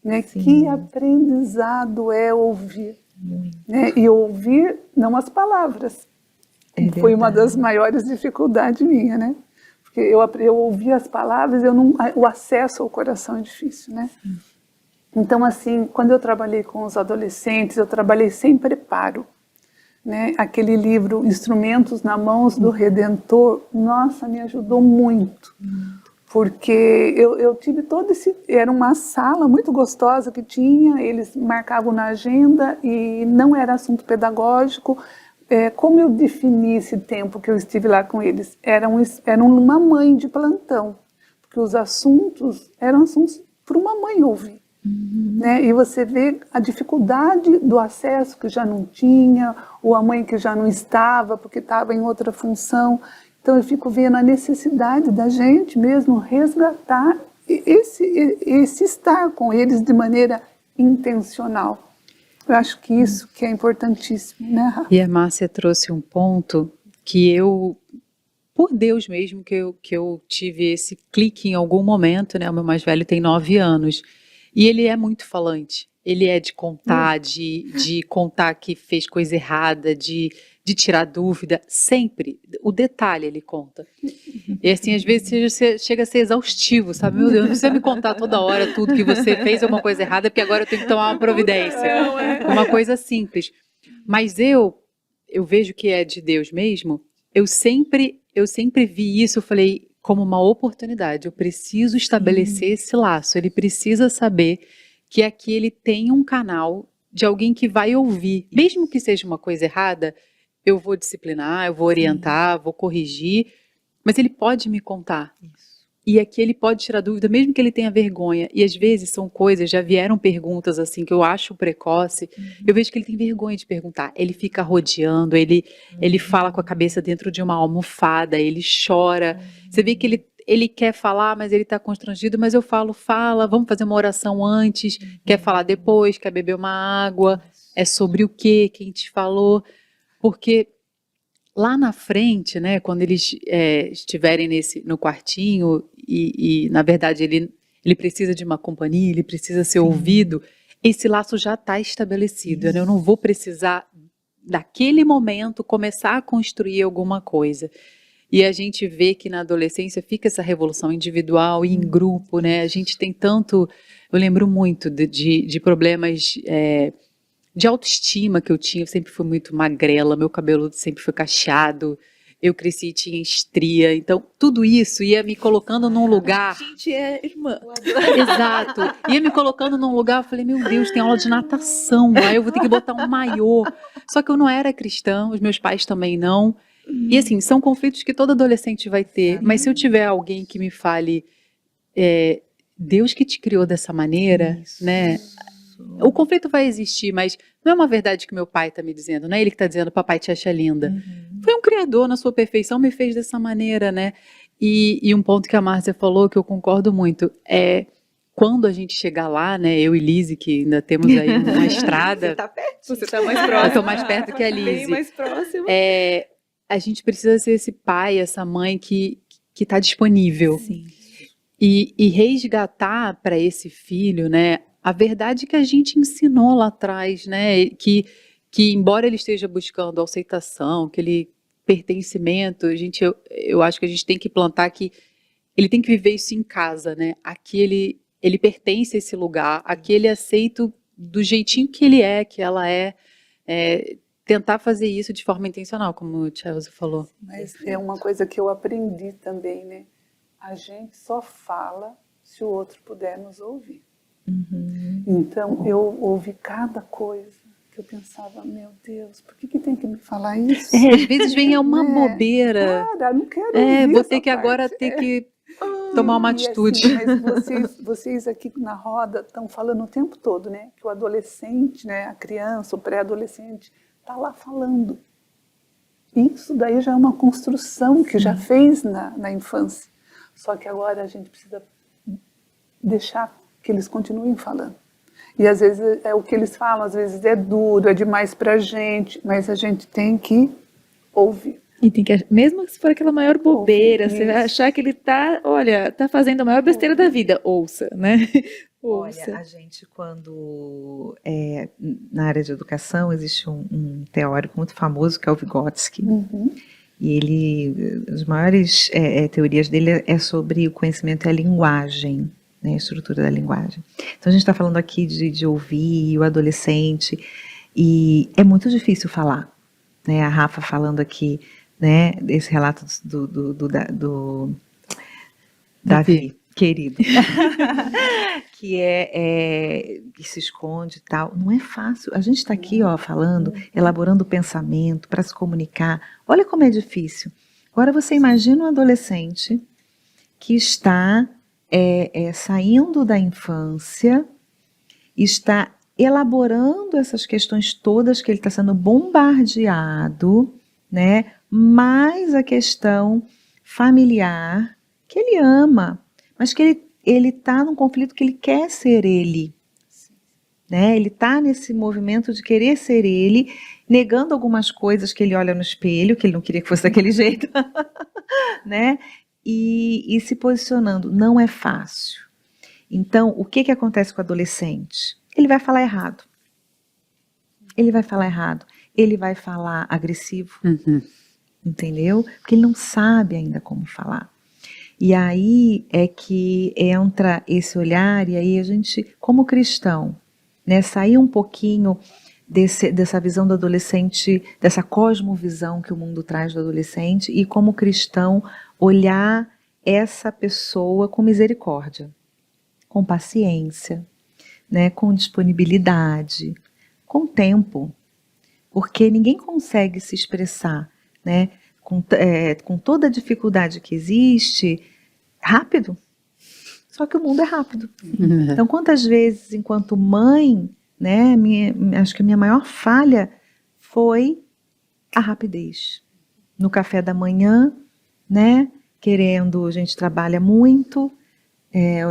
né? Sim. Que aprendizado é ouvir, né? E ouvir não as palavras. Foi uma das maiores dificuldades minha, né? Porque eu ouvi as palavras, o acesso ao coração é difícil, né? Então, assim, quando eu trabalhei com os adolescentes, eu trabalhei sem preparo, né? Aquele livro Instrumentos na Mãos do Redentor, nossa, me ajudou muito. Porque eu tive todo esse... Era uma sala muito gostosa que tinha, eles marcavam na agenda e não era assunto pedagógico. Como eu defini esse tempo que eu estive lá com eles? Era uma mãe de plantão, porque os assuntos eram assuntos para uma mãe ouvir. Né? E você vê a dificuldade do acesso que já não tinha, ou a mãe que já não estava, porque estava em outra função. Então eu fico vendo a necessidade da gente mesmo resgatar esse estar com eles de maneira intencional. Eu acho que isso que é importantíssimo, né, Rafa? E a Márcia trouxe um ponto que por Deus mesmo, que eu tive esse clique em algum momento, né? O meu mais velho tem 9 anos. E ele é muito falante. Ele é de contar, de contar que fez coisa errada, de tirar dúvida. Sempre. O detalhe ele conta. E assim, às vezes chega a ser exaustivo, sabe? Meu Deus, não precisa me contar toda hora tudo que você fez alguma coisa errada, porque agora eu tenho que tomar uma providência. Uma coisa simples. Mas eu vejo que é de Deus mesmo. Eu sempre vi isso, eu falei, como uma oportunidade. Eu preciso estabelecer esse laço. Ele precisa saber que aqui ele tem um canal de alguém que vai ouvir. Mesmo que seja uma coisa errada, eu vou disciplinar, eu vou orientar, vou corrigir, mas ele pode me contar. E aqui ele pode tirar dúvida, mesmo que ele tenha vergonha. E às vezes são coisas, já vieram perguntas assim que eu acho precoce, eu vejo que ele tem vergonha de perguntar. Ele fica rodeando, ele fala com a cabeça dentro de uma almofada, ele chora. Você vê que ele quer falar, mas ele está constrangido, mas eu falo, fala, vamos fazer uma oração antes, quer falar depois, quer beber uma água, é sobre o quê, quem te falou, porque lá na frente, né, quando eles estiverem no quartinho e na verdade ele precisa de uma companhia, ele precisa ser ouvido, esse laço já está estabelecido, né? Eu não vou precisar daquele momento começar a construir alguma coisa. E a gente vê que na adolescência fica essa revolução individual e em grupo, né? A gente tem tanto... Eu lembro muito de problemas de autoestima que eu tinha. Eu sempre fui muito magrela, meu cabelo sempre foi cacheado, eu cresci e tinha estria. Então, tudo isso ia me colocando num lugar... A gente é irmã. Exato. Ia me colocando num lugar, eu falei, meu Deus, tem aula de natação, aí eu vou ter que botar um maiô. Só que eu não era cristã, os meus pais também não. E assim, são conflitos que todo adolescente vai ter, mas se eu tiver alguém que me fale, Deus que te criou dessa maneira, né? O conflito vai existir, mas não é uma verdade que meu pai está me dizendo, não é ele que está dizendo, papai te acha linda. Foi um criador na sua perfeição, me fez dessa maneira, né? E um ponto que a Márcia falou, que eu concordo muito, é quando a gente chegar lá, né, eu e Lise, que ainda temos aí uma estrada. Você tá perto? Você tá mais próximo. Eu tô mais perto que a Lise. Bem mais próximo. A gente precisa ser esse pai, essa mãe que está disponível. Sim. E resgatar para esse filho, né, a verdade que a gente ensinou lá atrás, né, que embora ele esteja buscando aceitação, pertencimento, eu acho que a gente tem que plantar que ele tem que viver isso em casa, né? Aqui ele pertence a esse lugar, aqui ele é aceito do jeitinho que ele é, que ela é, tentar fazer isso de forma intencional, como o Chelsea falou. Mas é uma coisa que eu aprendi também, né? A gente só fala se o outro puder nos ouvir. Então, eu ouvi cada coisa que eu pensava, meu Deus, por que tem que me falar isso? Às vezes vem uma bobeira. Cara, não quero ouvir vou essa ter que parte. agora ter que tomar uma atitude. Assim, mas vocês aqui na roda estão falando o tempo todo, né? Que o adolescente, né, a criança, o pré-adolescente, está lá falando. Isso daí já é uma construção que já fez na infância. Só que agora a gente precisa deixar que eles continuem falando. E às vezes é o que eles falam, às vezes é duro, é demais pra gente, mas a gente tem que ouvir. E tem que, mesmo se for aquela maior bobeira, Ouvir, você vai isso. achar que ele tá fazendo a maior besteira da vida, ouça, né? Ouça. Olha, a gente quando na área de educação existe um teórico muito famoso que é o Vygotsky. E ele, as maiores teorias dele é sobre o conhecimento e a linguagem, né, a estrutura da linguagem. Então a gente está falando aqui de ouvir o adolescente, e é muito difícil falar, né? A Rafa falando aqui, né, esse relato do Davi, querido, que se esconde e tal. Não é fácil. A gente está aqui, ó, falando, elaborando o pensamento para se comunicar. Olha como é difícil. Agora você imagina um adolescente que está saindo da infância, está elaborando essas questões todas que ele está sendo bombardeado, né? Mais a questão familiar, que ele ama, mas que ele está num conflito que ele quer ser ele. Né? Ele está nesse movimento de querer ser ele, negando algumas coisas que ele olha no espelho, que ele não queria que fosse daquele jeito, né? E se posicionando. Não é fácil. Então, o que acontece com o adolescente? Ele vai falar errado. Ele vai falar errado. Ele vai falar agressivo. Entendeu? Porque ele não sabe ainda como falar. E aí é que entra esse olhar, e aí a gente, como cristão, né, sair um pouquinho dessa visão do adolescente, dessa cosmovisão que o mundo traz do adolescente, e como cristão, olhar essa pessoa com misericórdia, com paciência, né, com disponibilidade, com tempo, porque ninguém consegue se expressar, né, com toda a dificuldade que existe, rápido. Só que o mundo é rápido. Então, quantas vezes, enquanto mãe, né, acho que a minha maior falha foi a rapidez. No café da manhã, né, a gente trabalha muito,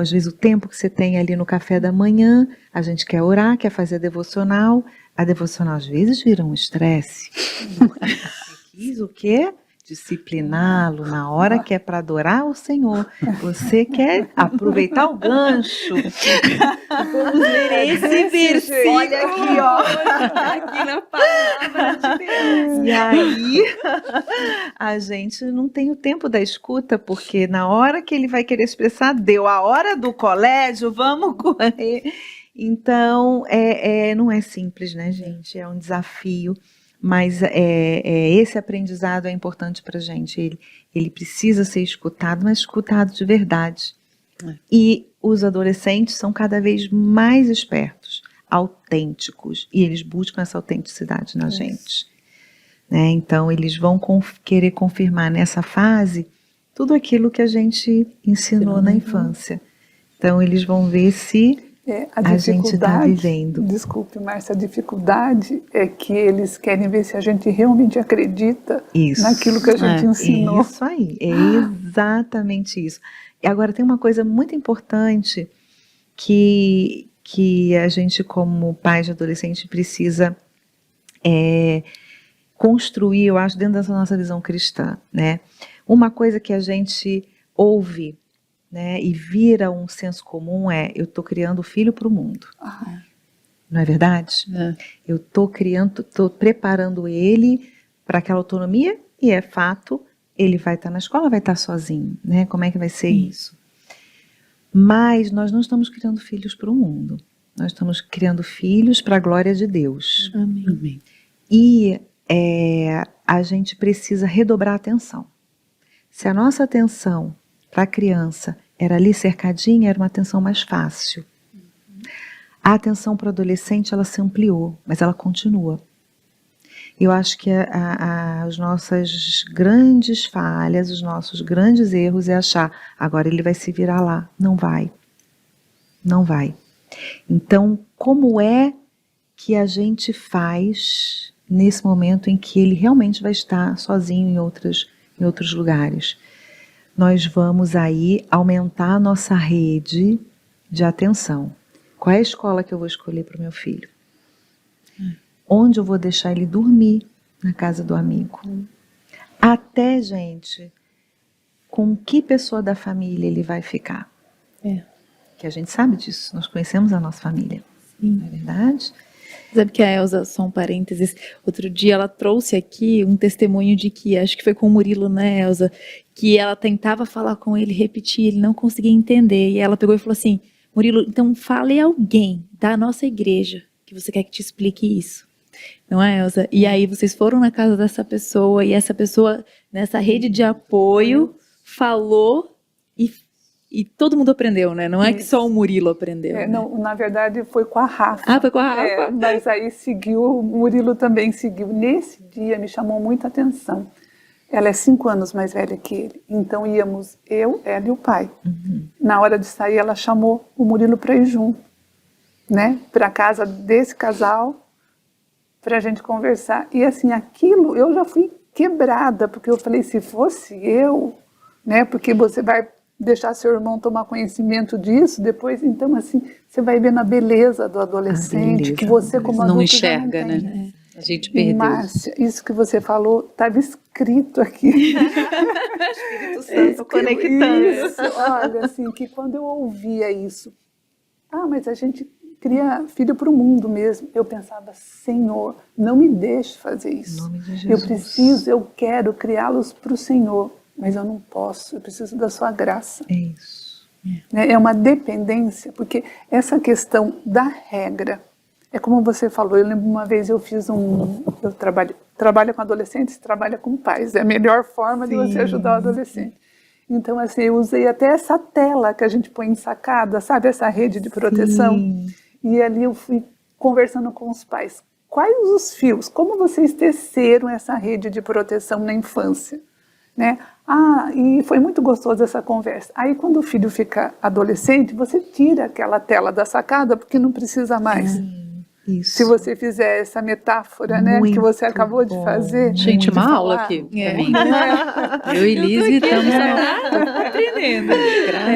às vezes o tempo que você tem ali no café da manhã, a gente quer orar, quer fazer a devocional às vezes vira um estresse. Você quis o quê? Discipliná-lo na hora que é para adorar o Senhor. Você quer aproveitar o gancho. Vamos ler esse versículo. Olha aqui, ó. Aqui na palavra de Deus. E aí, a gente não tem o tempo da escuta, porque na hora que ele vai querer expressar, deu a hora do colégio, vamos correr. Então, não é simples, né, gente? É um desafio. Mas esse aprendizado é importante para a gente. Ele precisa ser escutado, mas escutado de verdade. E os adolescentes são cada vez mais espertos, autênticos, e eles buscam essa autenticidade na gente. Né? Então, eles vão querer confirmar nessa fase tudo aquilo que a gente ensinou na infância. Então, eles vão ver se a gente está vivendo. Desculpe, Márcia, a dificuldade é que eles querem ver se a gente realmente acredita naquilo que a gente ensinou. Isso aí, é exatamente isso. E agora tem uma coisa muito importante que a gente, como pais de adolescente, precisa construir, eu acho, dentro dessa nossa visão cristã, né? Uma coisa que a gente ouve, né, e vira um senso comum eu estou criando filho para o mundo. Não é verdade? Eu estou preparando ele para aquela autonomia, e é fato, ele vai estar na escola, vai estar sozinho, né? Como é que vai ser isso? Mas nós não estamos criando filhos para o mundo. Nós estamos criando filhos para a glória de Deus. Amém. E a gente precisa redobrar a atenção. Se a nossa atenção para a criança era ali cercadinha, era uma atenção mais fácil. A atenção para o adolescente, ela se ampliou, mas ela continua. Eu acho que as nossas grandes falhas, os nossos grandes erros é achar, agora ele vai se virar lá. Não vai. Não vai. Então, como é que a gente faz nesse momento em que ele realmente vai estar sozinho em outros lugares? Nós vamos aí aumentar a nossa rede de atenção. Qual é a escola que eu vou escolher para o meu filho? Onde eu vou deixar ele dormir na casa do amigo? Até, gente, com que pessoa da família ele vai ficar? que a gente sabe disso, nós conhecemos a nossa família, não é verdade? Sabe que a Elza, só um parênteses, outro dia ela trouxe aqui um testemunho de que, acho que foi com o Murilo, né, Elza, que ela tentava falar com ele, repetir, ele não conseguia entender, e ela pegou e falou assim, Murilo, então fale a alguém da nossa igreja que você quer que te explique isso. Não é, Elza? E aí vocês foram na casa dessa pessoa, e essa pessoa, nessa rede de apoio, falou e todo mundo aprendeu, né? Não é que só o Murilo aprendeu. Né? Não, na verdade, foi com a Rafa. Ah, foi com a Rafa? Mas aí seguiu, o Murilo também seguiu. Nesse dia me chamou muita atenção. Ela é 5 anos mais velha que ele. Então íamos eu, ela e o pai. Na hora de sair, ela chamou o Murilo para ir junto, né? Para a casa desse casal, para a gente conversar. E assim, aquilo eu já fui quebrada, porque eu falei, se fosse eu, né? Porque você vai deixar seu irmão tomar conhecimento disso depois, então assim, você vai ver na beleza do adolescente, que você como adulto não enxerga, já não tem. né? A gente perdeu. Márcia, isso que você falou estava escrito aqui. Espírito Santo conectando. Isso, olha, assim, que quando eu ouvia isso, mas a gente cria filho para o mundo mesmo. Eu pensava, Senhor, não me deixe fazer isso. Em nome de Eu Jesus. eu quero criá-los para o Senhor, mas eu não posso, eu preciso da sua graça. É isso. É uma dependência, porque essa questão da regra, é como você falou, eu lembro uma vez eu trabalho com adolescentes, trabalho com pais, é a melhor forma de você ajudar o adolescente. Então, assim, eu usei até essa tela que a gente põe em sacada, sabe, essa rede de proteção, e ali eu fui conversando com os pais, quais os fios, como vocês teceram essa rede de proteção na infância, né? E foi muito gostoso essa conversa. Aí quando o filho fica adolescente, você tira aquela tela da sacada porque não precisa mais. Isso. Se você fizer essa metáfora, né, que você acabou de fazer. Gente, uma de aula falar, aqui pra mim. Eu e Lise estamos aprendendo.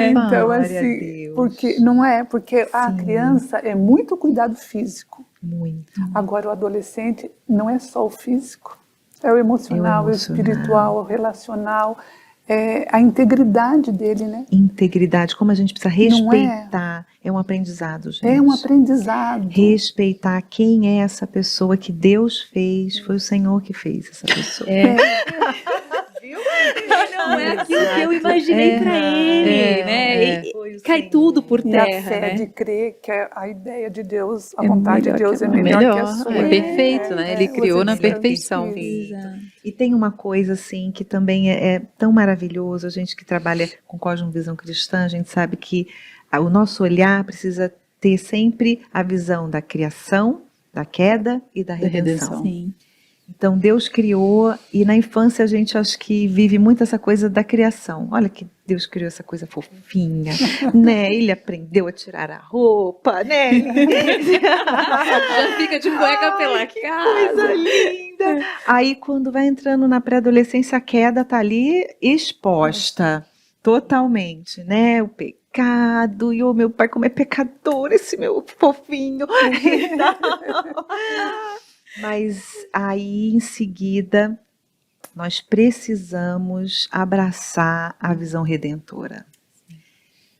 Então, Glória a assim, Deus. porque a criança é muito cuidado físico. Muito. Agora, o adolescente não é só o físico, é o emocional, o espiritual, o relacional, a integridade dele, né? Integridade, como a gente precisa respeitar. É um aprendizado, gente. É um aprendizado. Respeitar quem é essa pessoa que Deus fez, foi o Senhor que fez essa pessoa. Não é aquilo que eu imaginei para ele, né? E cai tudo por E a terra, fé né? de crer que a ideia de Deus, a vontade de Deus é melhor que a sua. É perfeito, né? Ele criou na perfeição. E tem uma coisa assim que também é tão maravilhoso, a gente que trabalha com cosmovisão cristã, a gente sabe que o nosso olhar precisa ter sempre a visão da criação, da queda e da redenção. Sim. Então Deus criou, e na infância a gente acho que vive muito essa coisa da criação. Olha que Deus criou essa coisa fofinha, né? Ele aprendeu a tirar a roupa, né? Já fica de cueca pela casa. Coisa linda. Aí quando vai entrando na pré-adolescência, a queda tá ali exposta totalmente, né? O pecado, e o meu pai como é pecador, esse meu fofinho. Mas aí, em seguida, nós precisamos abraçar a visão redentora.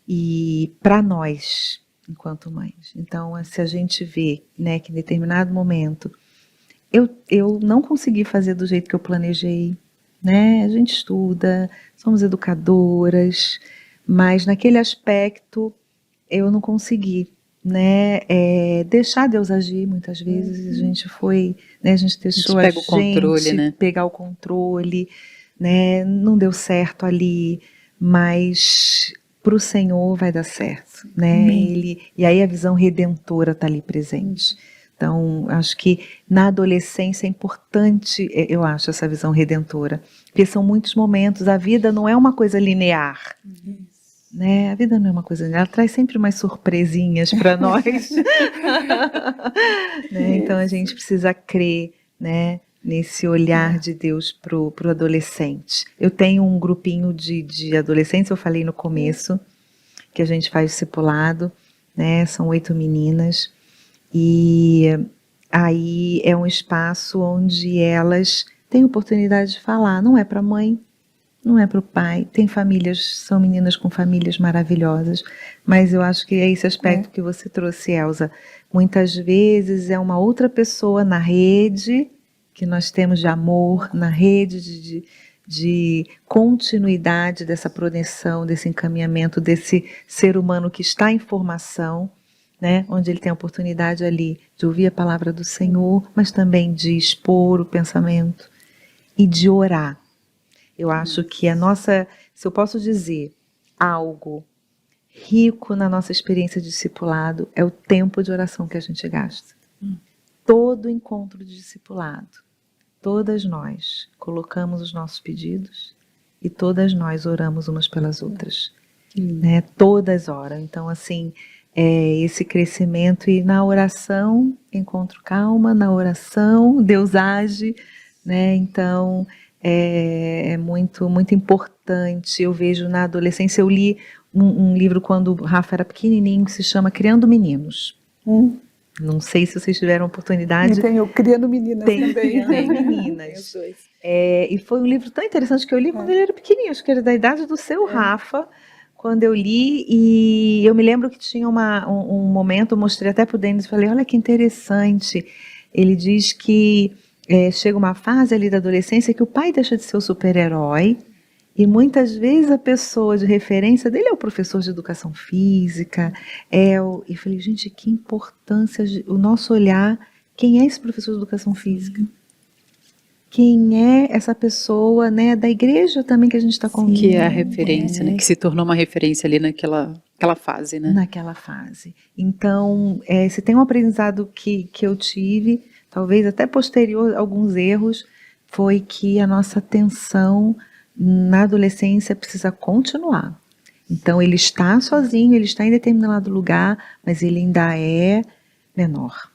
E para nós, enquanto mães. Então, se a gente vê, né, que em determinado momento eu não consegui fazer do jeito que eu planejei, né? A gente estuda, somos educadoras, mas naquele aspecto eu não consegui, né, deixar Deus agir. Muitas vezes a gente foi, né, a gente deixou pega o controle, né? pegar o controle, né, não deu certo ali, mas para o Senhor vai dar certo, né? E aí a visão redentora está ali presente. Então, acho que na adolescência é importante, eu acho, essa visão redentora, porque são muitos momentos, a vida não é uma coisa linear. Né? A vida não é uma coisa, ela traz sempre umas surpresinhas para nós. Né? Então a gente precisa crer, né, nesse olhar de Deus pro adolescente. Eu tenho um grupinho de adolescentes, eu falei no começo, que a gente faz discipulado, né? São 8 meninas, e aí é um espaço onde elas têm oportunidade de falar, não é para mãe, não é para o pai. Tem famílias, são meninas com famílias maravilhosas, mas eu acho que é esse aspecto que você trouxe, Elza. Muitas vezes é uma outra pessoa na rede que nós temos de amor, na rede de continuidade dessa proteção, desse encaminhamento, desse ser humano que está em formação, né? Onde ele tem a oportunidade ali de ouvir a palavra do Senhor, mas também de expor o pensamento e de orar. Eu acho que a nossa, se eu posso dizer algo rico na nossa experiência de discipulado, é o tempo de oração que a gente gasta. Todo encontro de discipulado, todas nós colocamos os nossos pedidos e todas nós oramos umas pelas outras. Né? Todas oram. Então, assim, esse crescimento, e na oração encontro calma, na oração Deus age, né? Então é muito, muito importante. Eu vejo na adolescência, eu li um livro quando o Rafa era pequenininho, que se chama Criando Meninos. Não sei se vocês tiveram oportunidade. E tem o Criando Meninas também. Criando Meninas. Os dois. E foi um livro tão interessante que eu li quando ele era pequenininho, acho que era da idade do seu Rafa, quando eu li, e eu me lembro que tinha um momento, eu mostrei até para o Denis, falei, olha que interessante, ele diz que chega uma fase ali da adolescência que o pai deixa de ser o super-herói, e muitas vezes a pessoa de referência dele é o professor de educação física, e eu falei, gente, que importância, o nosso olhar, quem é esse professor de educação física? Quem é essa pessoa, né, da igreja também que a gente está convivendo. Que é a referência, né, que se tornou uma referência ali naquela fase, né? Naquela fase. Então, se tem um aprendizado que eu tive, talvez até posterior a alguns erros, foi que a nossa atenção na adolescência precisa continuar. Então, ele está sozinho, ele está em determinado lugar, mas ele ainda é menor.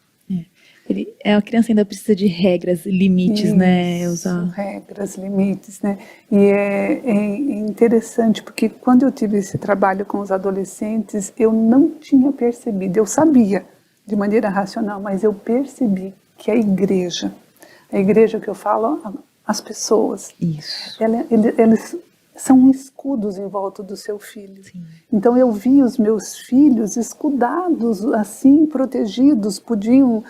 A criança ainda precisa de regras, limites, né, Elza? Regras, limites, né? E é interessante, porque quando eu tive esse trabalho com os adolescentes, eu não tinha percebido, eu sabia de maneira racional, mas eu percebi que a igreja que eu falo, as pessoas, eles são escudos em volta do seu filho. Sim. Então eu vi os meus filhos escudados, assim, protegidos, podiam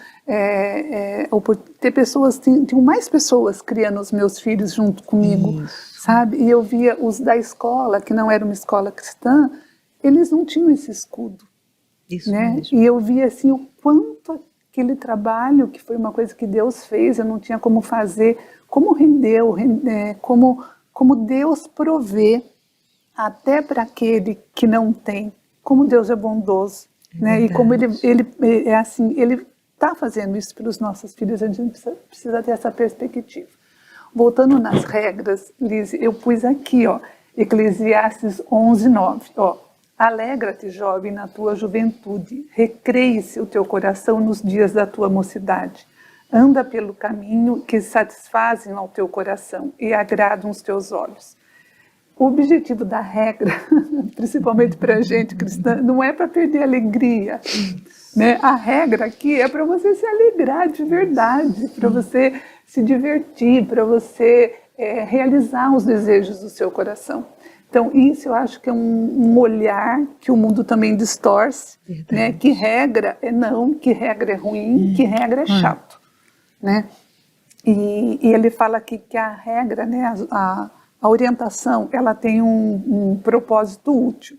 ter pessoas, tinham mais pessoas criando os meus filhos junto comigo, sabe? E eu via os da escola, que não era uma escola cristã, eles não tinham esse escudo. Isso né? mesmo. E eu vi assim o quanto aquele trabalho, que foi uma coisa que Deus fez, eu não tinha como fazer, como rendeu, como Deus provê até para aquele que não tem, como Deus é bondoso, né? E como ele é assim, ele está fazendo isso pelos nossos filhos, a gente precisa ter essa perspectiva. Voltando nas regras, Liz, eu pus aqui, ó, Eclesiastes 11:9, ó. Alegra-te, jovem, na tua juventude, recreie-se o teu coração nos dias da tua mocidade. Anda pelo caminho que satisfazem ao teu coração e agradam os teus olhos. O objetivo da regra, principalmente para a gente cristã, não é para perder a alegria. Né? A regra aqui é para você se alegrar de verdade, para você se divertir, para você realizar os desejos do seu coração. Então, isso eu acho que é um olhar que o mundo também distorce, né? Que regra é não, que regra é ruim, que regra é chato. Né? E ele fala aqui que a regra, né, a orientação, ela tem um propósito útil.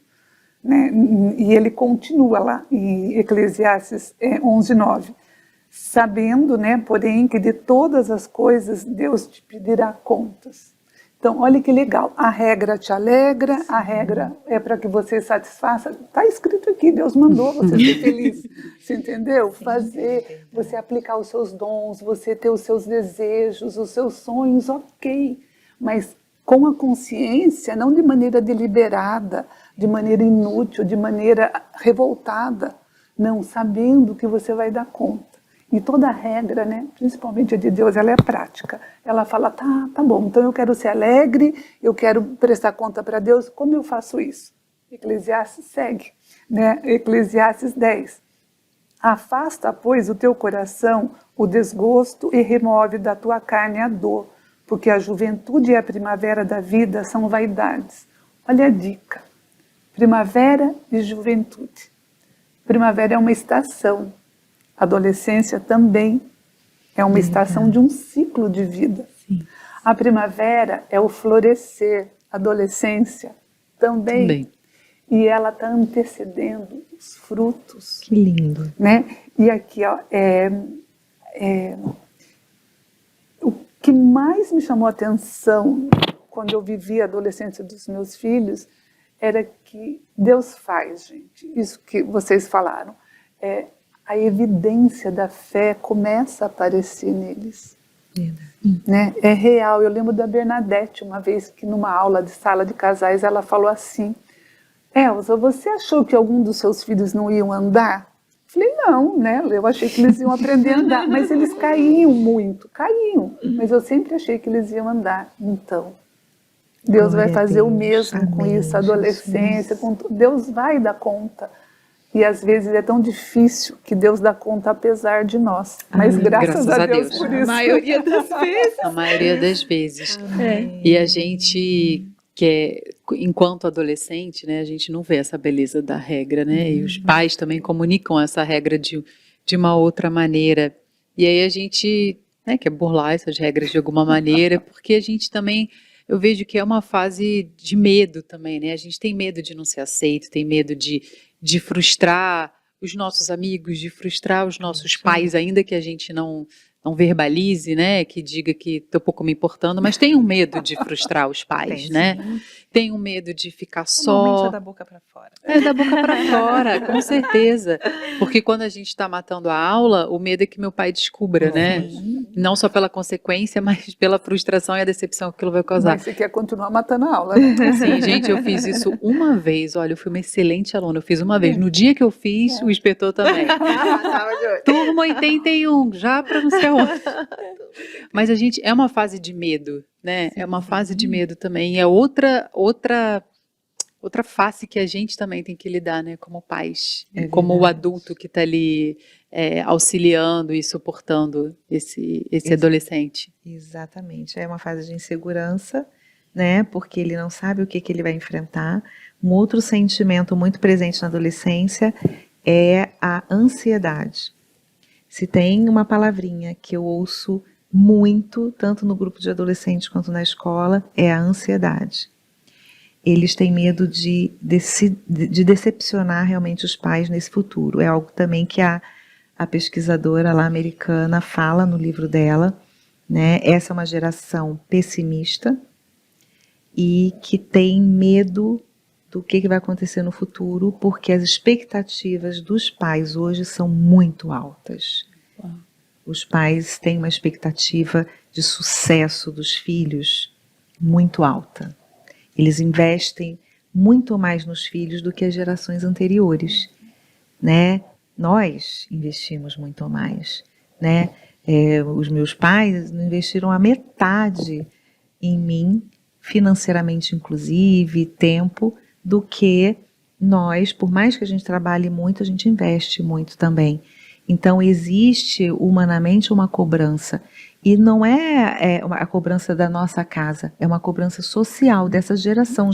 Né? E ele continua lá em Eclesiastes 11:9, sabendo, né, porém, que de todas as coisas Deus te pedirá contas. Então, olha que legal, a regra te alegra, a regra é para que você satisfaça, está escrito aqui, Deus mandou você ser feliz, você entendeu? Fazer, você aplicar os seus dons, você ter os seus desejos, os seus sonhos, ok, mas com a consciência, não de maneira deliberada, de maneira inútil, de maneira revoltada, não, sabendo que você vai dar conta. E toda regra, né, principalmente a de Deus, ela é prática. Ela fala, tá bom, então eu quero ser alegre, eu quero prestar conta para Deus, como eu faço isso? Eclesiastes segue, né? Eclesiastes 10. Afasta, pois, o teu coração o desgosto e remove da tua carne a dor, porque a juventude e a primavera da vida são vaidades. Olha a dica. Primavera e juventude. Primavera é uma estação. Adolescência também é uma estação de um ciclo de vida. Sim. A primavera é o florescer. Adolescência também. E ela está antecedendo os frutos. Que lindo. Né? E aqui, ó, o que mais me chamou a atenção quando eu vivi a adolescência dos meus filhos era que Deus faz, gente, isso que vocês falaram, a evidência da fé começa a aparecer neles. Né? É real. Eu lembro da Bernadette, uma vez que numa aula de sala de casais, ela falou assim: Elza, você achou que algum dos seus filhos não iam andar? Falei, não, né? Eu achei que eles iam aprender a andar, mas eles caíam muito, mas eu sempre achei que eles iam andar. Então, Deus vai fazer o mesmo com isso, a adolescência, Deus vai dar conta. E às vezes é tão difícil que Deus dá conta apesar de nós. Mas graças a Deus por isso. A maioria das vezes. A maioria das vezes. E a gente, enquanto adolescente, né, a gente não vê essa beleza da regra, né? E os pais também comunicam essa regra de uma outra maneira. E aí a gente, né, quer burlar essas regras de alguma maneira, porque a gente também, eu vejo que é uma fase de medo também, né? A gente tem medo de não ser aceito, tem medo de frustrar os nossos amigos, de frustrar os nossos pais, ainda que a gente não verbalize, né, que diga que estou pouco me importando, mas tem um medo de frustrar os pais, né? Tem um medo de ficar só. Normalmente é da boca para fora. É da boca para fora, com certeza. Porque quando a gente está matando a aula, o medo é que meu pai descubra, né? Não só pela consequência, mas pela frustração e a decepção que aquilo vai causar. Mas você quer continuar matando a aula, né? Sim, gente, eu fiz isso uma vez. Olha, eu fui uma excelente aluna. Eu fiz uma vez. No dia que eu fiz, o inspetor também. Turma 81, já para não sei onde. Mas a gente, é uma fase de medo, né? É uma fase de medo também. É outra face que a gente também tem que lidar, né? Como pais, como o adulto que está ali auxiliando e suportando esse adolescente. Exatamente. É uma fase de insegurança, né? Porque ele não sabe o que ele vai enfrentar. Um outro sentimento muito presente na adolescência é a ansiedade. Se tem uma palavrinha que eu ouço muito, tanto no grupo de adolescentes quanto na escola, é a ansiedade. Eles têm medo de decepcionar realmente os pais nesse futuro. É algo também que a pesquisadora lá americana fala no livro dela, né? Essa é uma geração pessimista e que tem medo do que vai acontecer no futuro, porque as expectativas dos pais hoje são muito altas. Os pais têm uma expectativa de sucesso dos filhos muito alta. Eles investem muito mais nos filhos do que as gerações anteriores, né? Nós investimos muito mais, né? Os meus pais investiram a metade em mim, financeiramente inclusive, tempo, do que nós, por mais que a gente trabalhe muito, a gente investe muito também. Então existe humanamente uma cobrança, e não é a cobrança da nossa casa, é uma cobrança social dessa geração,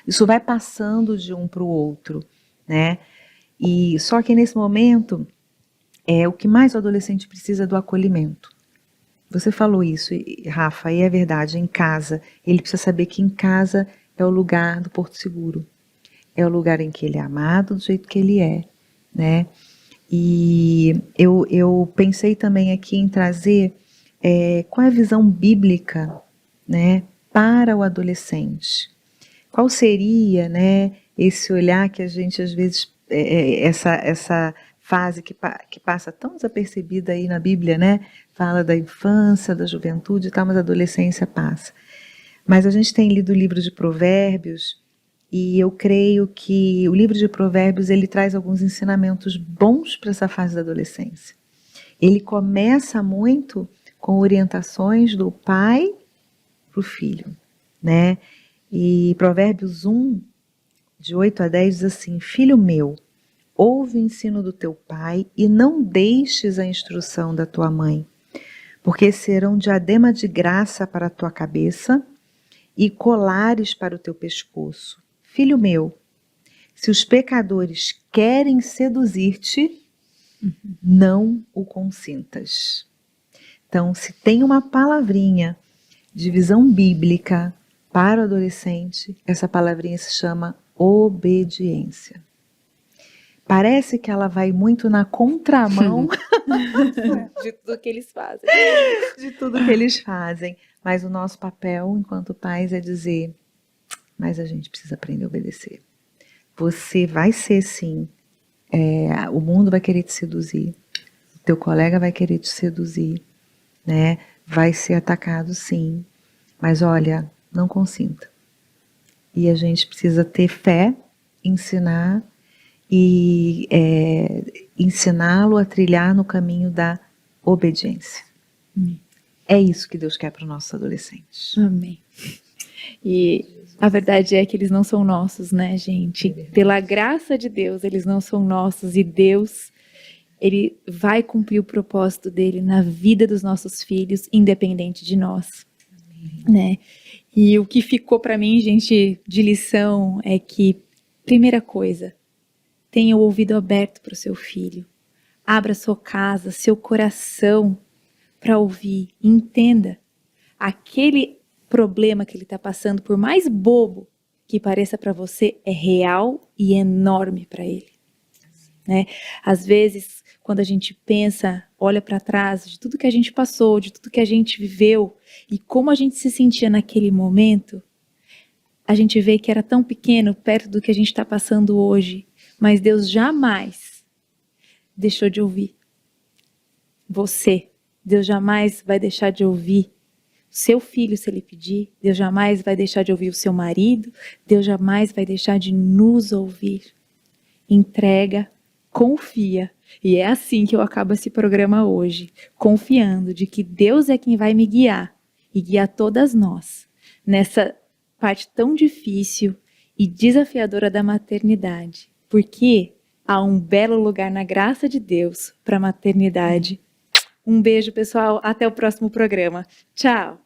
isso vai passando de um para o outro, né? E só que nesse momento, o que mais o adolescente precisa é do acolhimento. Você falou isso, Rafa, e é verdade, em casa, ele precisa saber que em casa é o lugar do porto seguro. É o lugar em que ele é amado do jeito que ele é, né? E eu pensei também aqui em trazer qual é a visão bíblica, né, para o adolescente. Qual seria, né, esse olhar que a gente às vezes, essa fase que passa tão desapercebida aí na Bíblia, né? Fala da infância, da juventude e tal, mas a adolescência passa. Mas a gente tem lido o livro de Provérbios, e eu creio que o livro de Provérbios, ele traz alguns ensinamentos bons para essa fase da adolescência. Ele começa muito com orientações do pai para o filho, né? E Provérbios 1, de 8 a 10, diz assim: Filho meu, ouve o ensino do teu pai e não deixes a instrução da tua mãe, porque serão diadema de graça para a tua cabeça e colares para o teu pescoço. Filho meu, se os pecadores querem seduzir-te, não o consintas. Então, se tem uma palavrinha de visão bíblica para o adolescente, essa palavrinha se chama obediência. Parece que ela vai muito na contramão De tudo que eles fazem. de tudo que eles fazem. Mas o nosso papel, enquanto pais, é dizer, mas a gente precisa aprender a obedecer. Você vai ser, sim, o mundo vai querer te seduzir, o teu colega vai querer te seduzir, né? Vai ser atacado, sim, mas olha, não consinta. E a gente precisa ter fé, ensinar e ensiná-lo a trilhar no caminho da obediência. É isso que Deus quer para os nossos adolescentes. Amém. E a verdade é que eles não são nossos, né, gente? Pela graça de Deus, eles não são nossos. E Deus, Ele vai cumprir o propósito dele na vida dos nossos filhos, independente de nós. Né? E o que ficou para mim, gente, de lição é que, primeira coisa, tenha o ouvido aberto para o seu filho. Abra sua casa, seu coração para ouvir. Entenda. Aquele problema que ele está passando, por mais bobo que pareça para você, é real e enorme para ele. Né? Às vezes, quando a gente pensa, olha para trás de tudo que a gente passou, de tudo que a gente viveu e como a gente se sentia naquele momento, a gente vê que era tão pequeno perto do que a gente está passando hoje, mas Deus jamais deixou de ouvir você. Deus jamais vai deixar de ouvir o seu filho se ele pedir. Deus jamais vai deixar de ouvir o seu marido. Deus jamais vai deixar de nos ouvir. Entrega, confia. E é assim que eu acabo esse programa hoje, confiando de que Deus é quem vai me guiar e guiar todas nós nessa parte tão difícil e desafiadora da maternidade. Porque há um belo lugar na graça de Deus para a maternidade. Um beijo, pessoal. Até o próximo programa. Tchau!